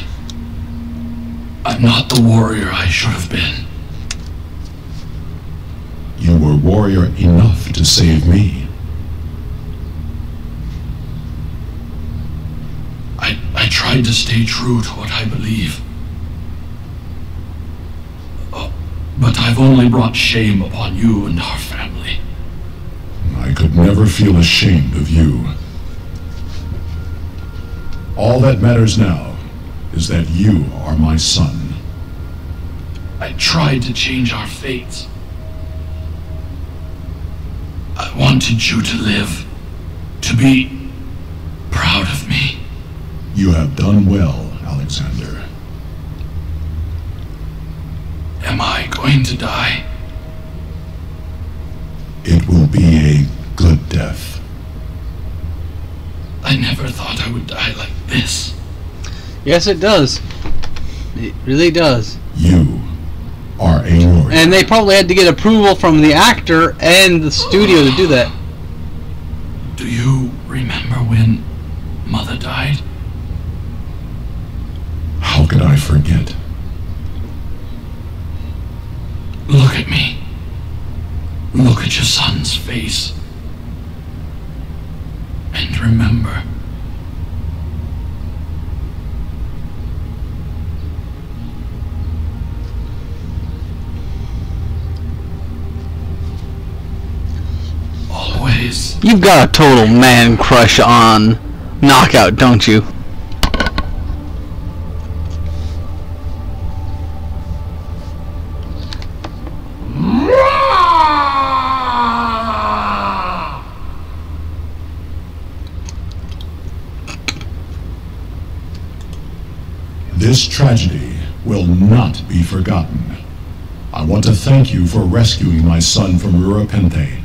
I'm not the warrior I should have been. You were warrior enough to save me. I tried to stay true to what I believe. But I've only brought shame upon you and our family. I could never feel ashamed of you. All that matters now is that you are my son. I tried to change our fates. I wanted you to live, to be proud of me. You have done well, Alexander. Am I going to die? It will be a good death. I never thought I would die like this. Yes, it does. It really does. You are a warrior. warrior. And they probably had to get approval from the actor and the studio to do that. Do you remember when Mother died? How could I forget? Look at me. Look at your son's face. And remember. Always. You've got a total man crush on Knockout, don't you? This tragedy will not be forgotten. I want to thank you for rescuing my son from Rurapente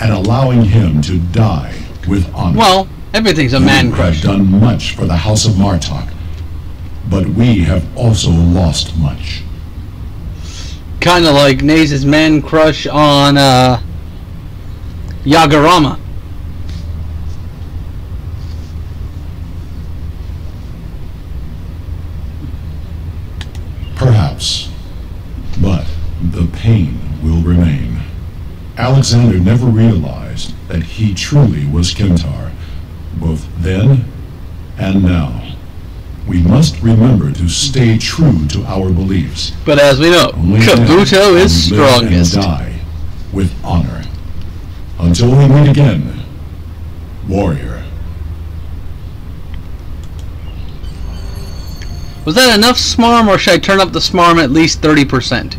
and allowing him to die with honor. Well, everything's a man You crush. have done much for the House of Martok, but we have also lost much. Kind of like Naze's man crush on Yagarama. Perhaps, but the pain will remain. Alexander never realized that he truly was Kintar, both then and now. We must remember to stay true to our beliefs. But as we know, Only then Kabuto can is we live strongest. and die with honor. Until we meet again, warrior. Was that enough smarm, or should I turn up the smarm at least 30%?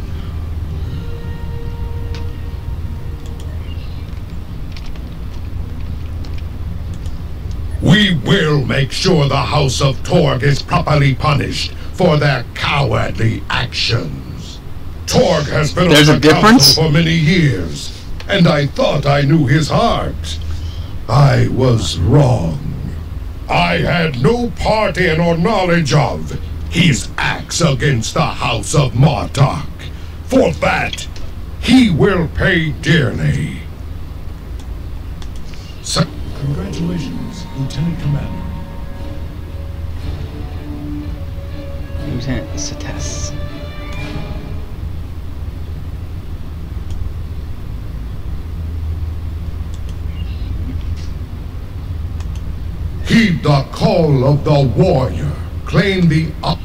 We will make sure the House of Torg is properly punished for their cowardly actions. Torg has been There's on a the difference? council for many years, and I thought I knew his heart. I was wrong. I had no part in or knowledge of his acts against the House of Martok. For that, he will pay dearly. Congratulations, Lieutenant Commander. Lieutenant Sates. Heed the call of the warrior. Claim the up.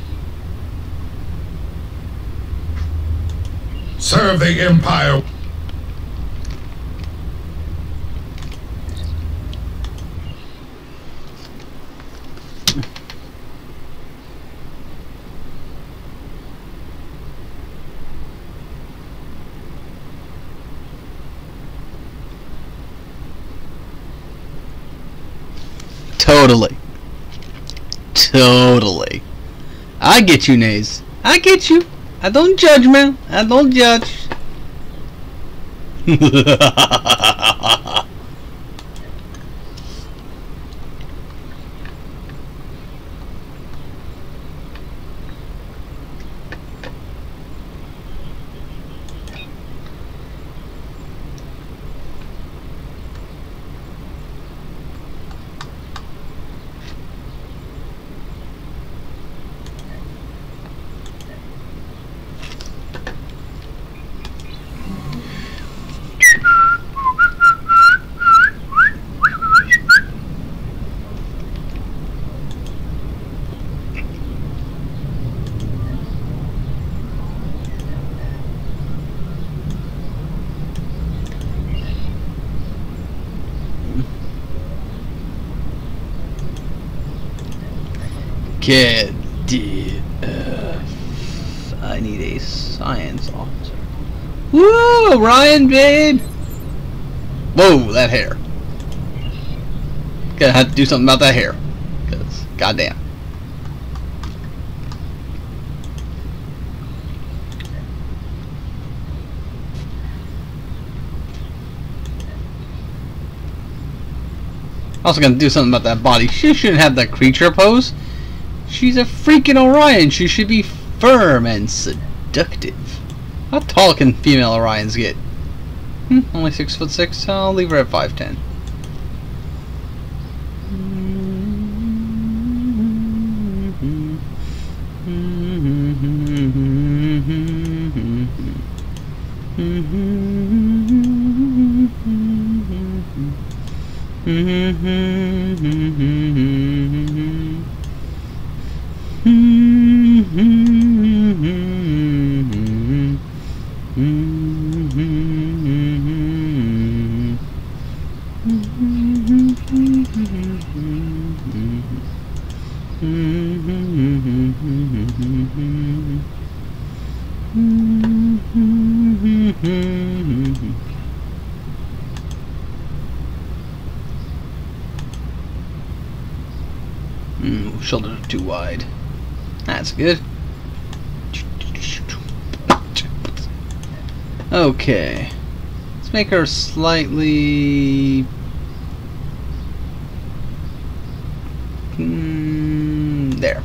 Serve the Empire. Totally. Totally. I get you, Naze. I get you. I don't judge, man. I don't judge. Get the I need a science officer. Woo, Ryan, babe. Whoa, that hair. Gonna have to do something about that hair, cause goddamn. Also gonna do something about that body. She shouldn't have that creature pose. She's a freaking Orion. She should be firm and seductive. How tall can female Orions get? Only 6'6". I'll leave her at 5'10". Shoulders are too wide. That's good. Okay. Let's make her slightly... there.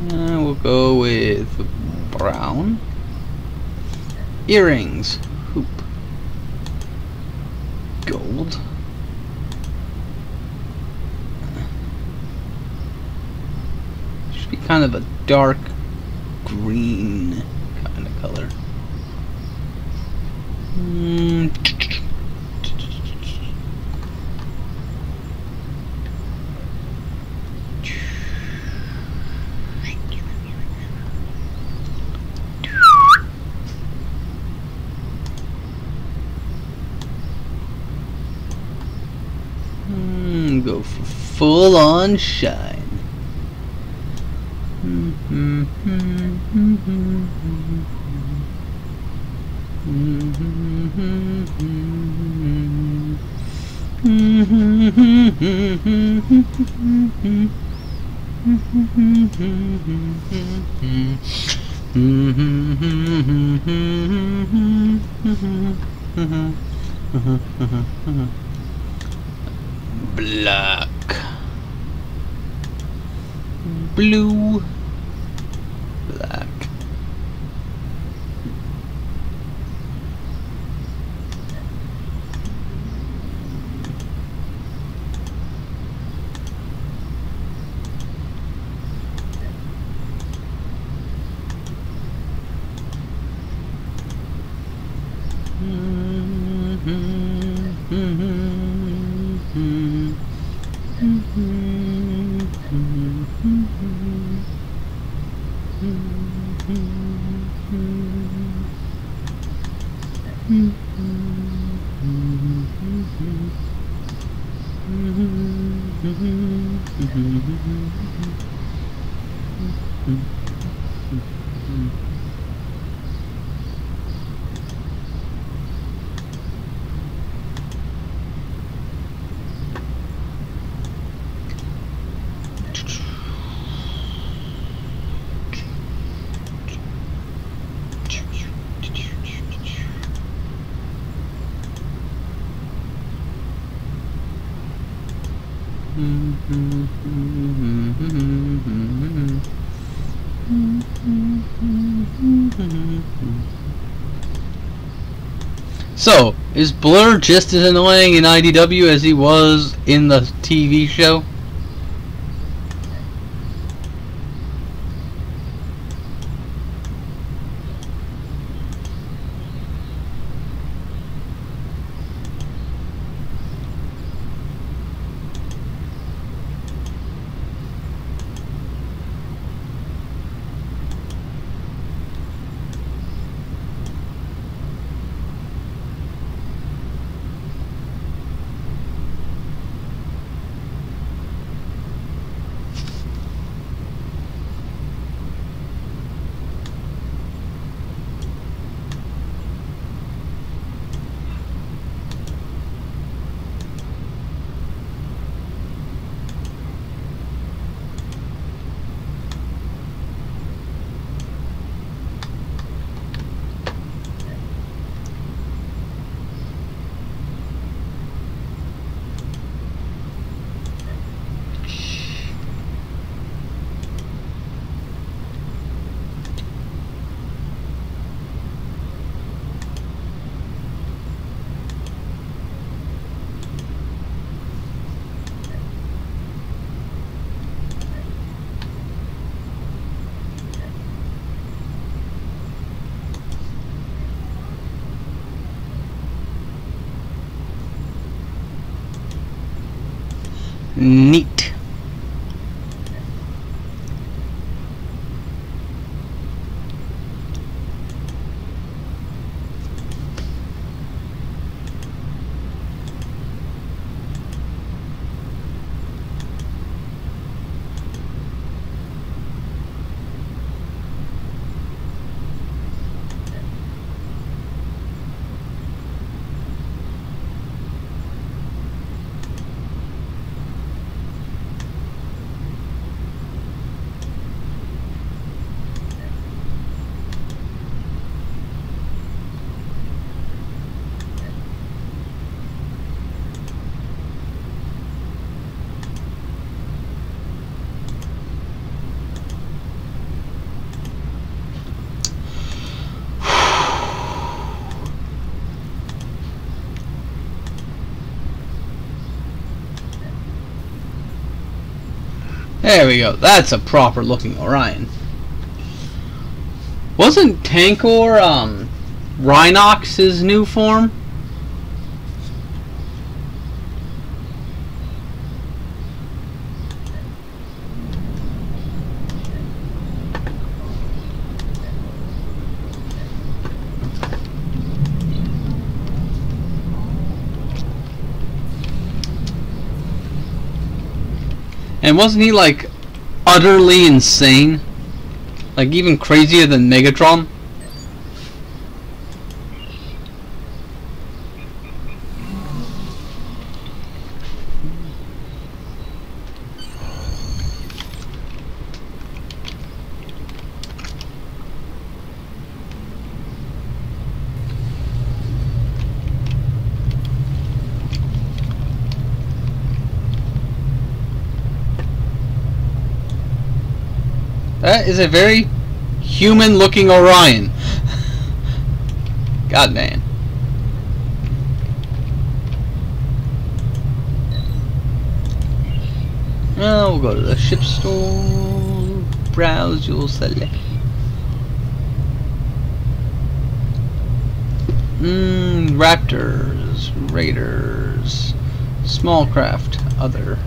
We'll go with brown. Earrings. Hoop. Gold. Should be kind of a dark green kind of color. Go for full on shine. Black, blue, black. So, is Blur just as annoying in IDW as he was in the TV show? Neat. There we go. That's a proper looking Orion. Wasn't Tankor Rhinox's new form? And wasn't he like utterly insane? Like even crazier than Megatron? That is a very human-looking Orion. God damn. Well, we'll go to the ship store. Browse, you'll select. Raptors, Raiders, small craft, other.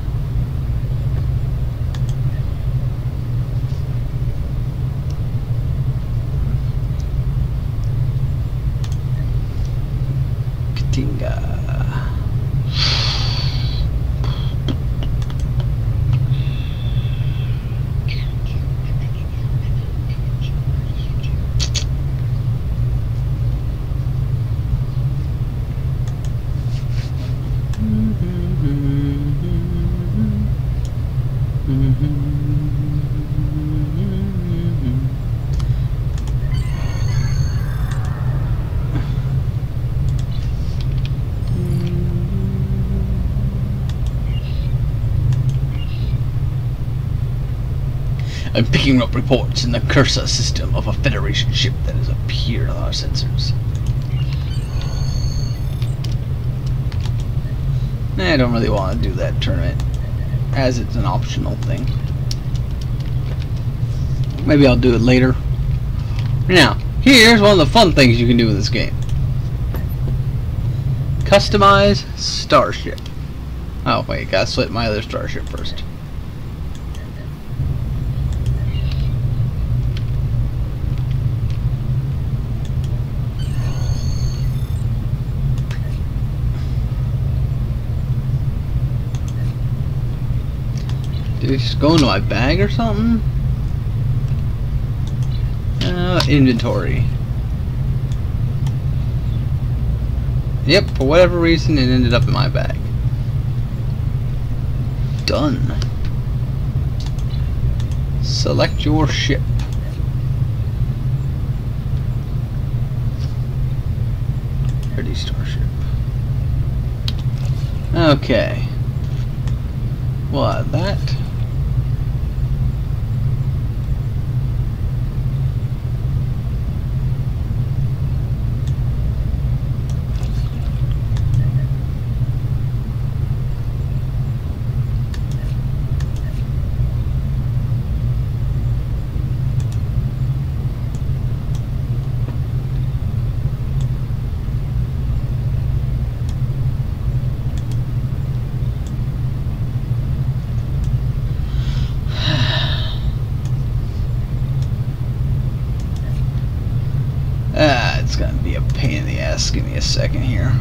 I'm picking up reports in the Cursa system of a Federation ship that has appeared on our sensors. I don't really want to do that tournament, as it's an optional thing. Maybe I'll do it later. Now, here's one of the fun things you can do in this game. Customize starship. Oh wait, gotta select my other starship first. Did it just go into my bag or something? Inventory. Yep, for whatever reason it ended up in my bag. Done. Select your ship. Ready starship. Okay. What, that? It's gonna be a pain in the ass. Give me a second here.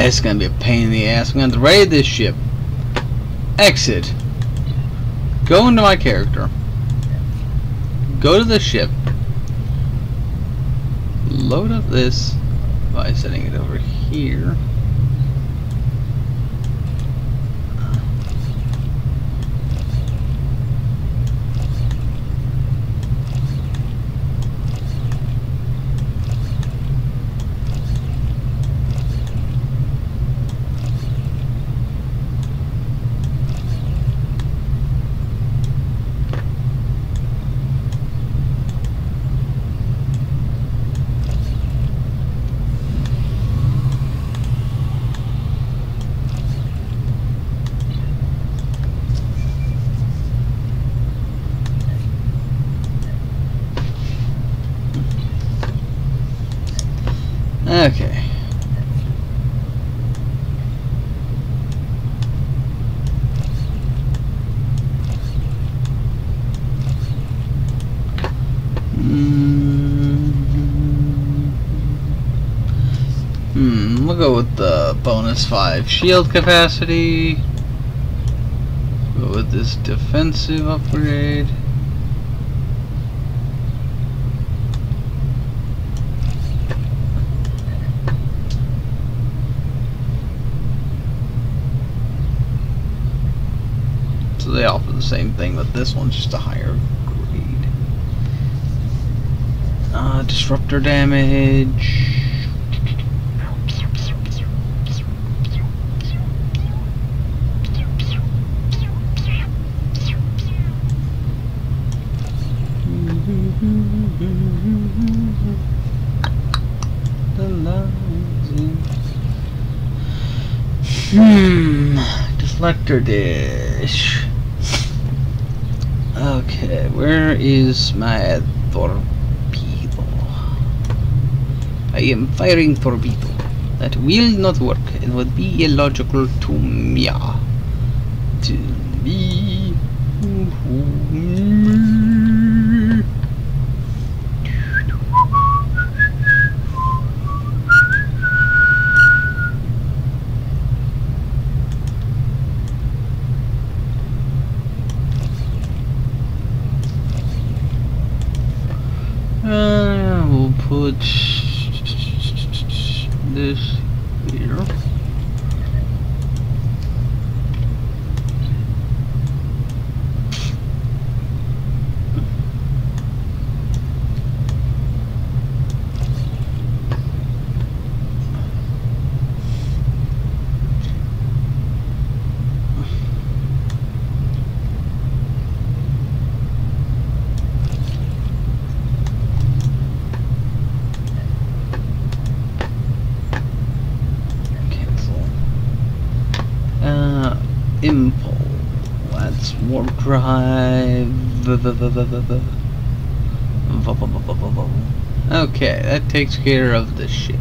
It's gonna be a pain in the ass. I'm gonna have to raid this ship. Exit. Go into my character. Go to the ship. Load up this by setting it over here. Okay. We'll go with the bonus 5 shield capacity. Go with this defensive upgrade. So they offer the same thing, but this one's just a higher grade. Disruptor damage. Deflector dish. Okay, where is my torpedo? I am firing torpedo. That will not work. It would be illogical to me. To me. We'll put this here. Impulse. That's warp drive. Okay, that takes care of the ship.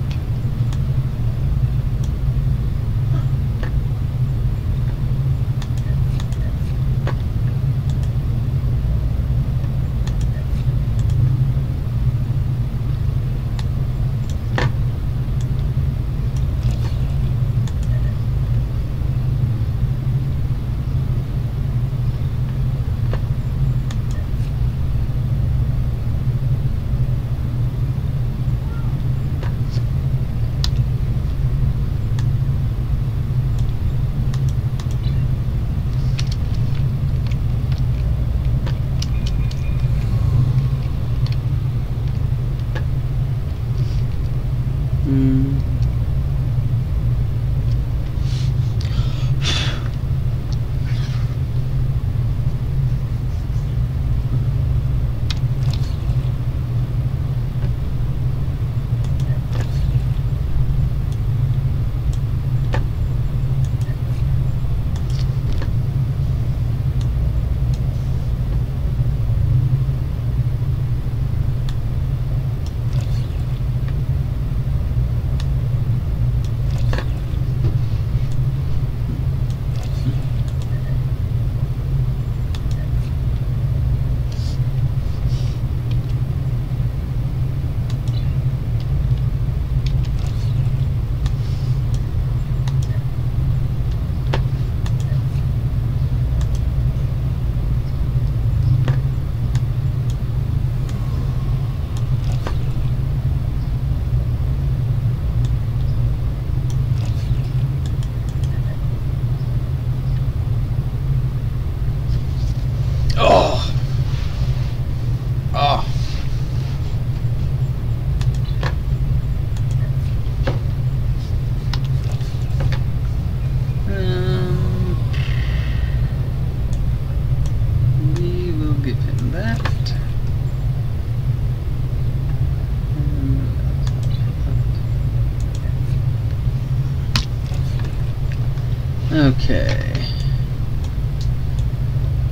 Okay.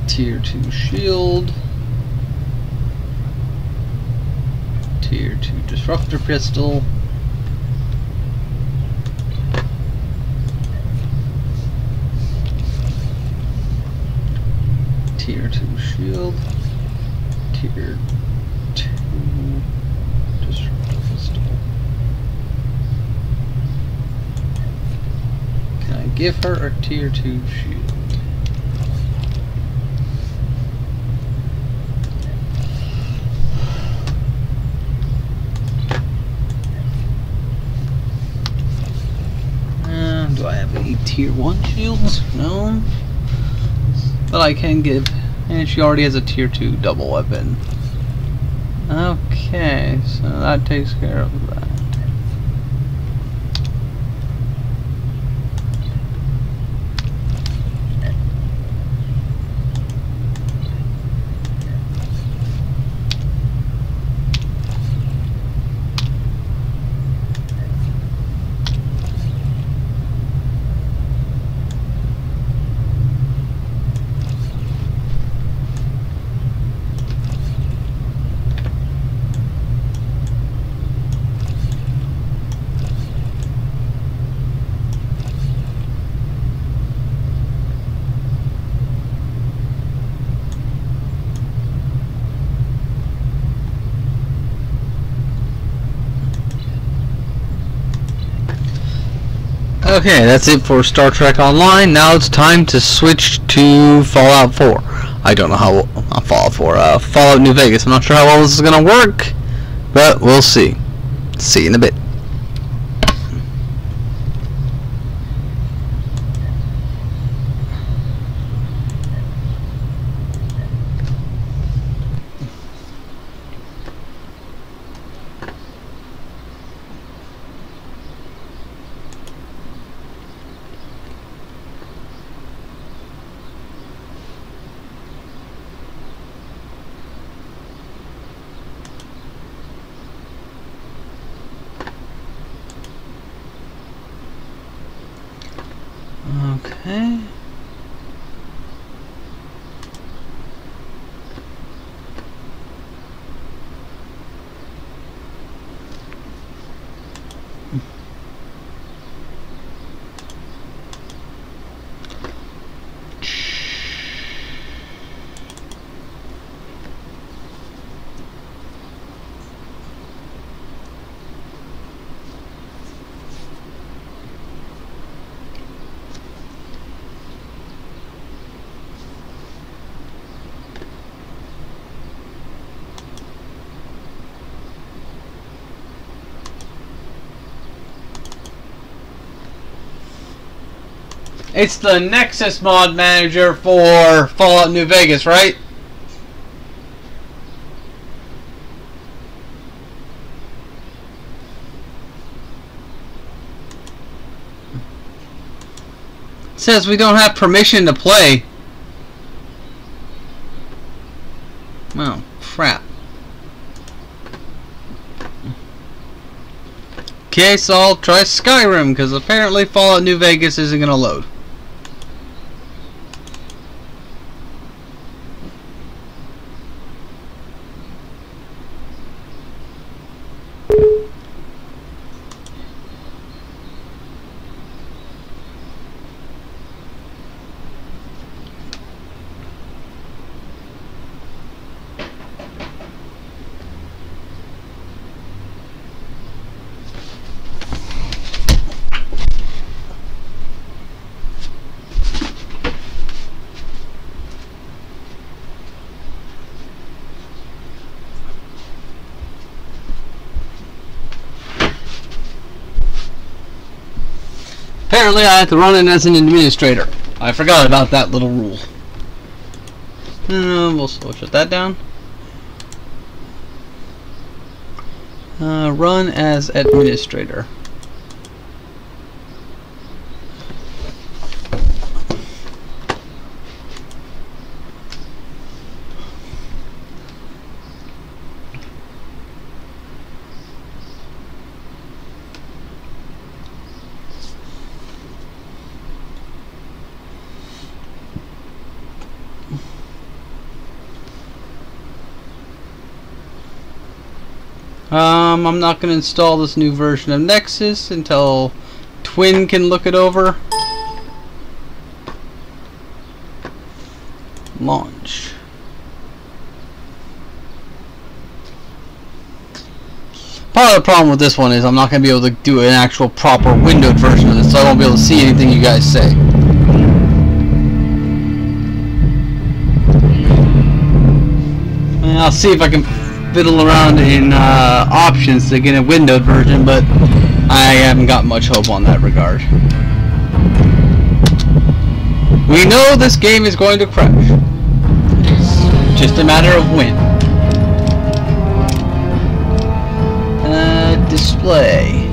Tier 2 shield. Tier 2 disruptor pistol. Tier 2 shield. Tier 2 disruptor pistol. Can I give her a tier 2 shield? Do I have any tier 1 shields? No. But I can give, and she already has a tier 2 double weapon. Okay, so that takes care of that. Okay, that's it for Star Trek Online. Now it's time to switch to Fallout 4. I don't know how Fallout 4, Fallout New Vegas. I'm not sure how well this is gonna work, but we'll see. See you in a bit. Okay. It's the Nexus mod manager for Fallout New Vegas, right? It says we don't have permission to play. Oh, crap. Okay, so I'll try Skyrim, because apparently Fallout New Vegas isn't going to load. Apparently I have to run in as an administrator. I forgot about that little rule. We'll shut that down. Run as administrator. I'm not going to install this new version of Nexus until Twin can look it over. Launch. Part of the problem with this one is I'm not going to be able to do an actual proper windowed version of this, so I won't be able to see anything you guys say. And I'll see if I can fiddle around in options to get a windowed version, but I haven't got much hope on that regard. We know this game is going to crash. It's just a matter of when. Display.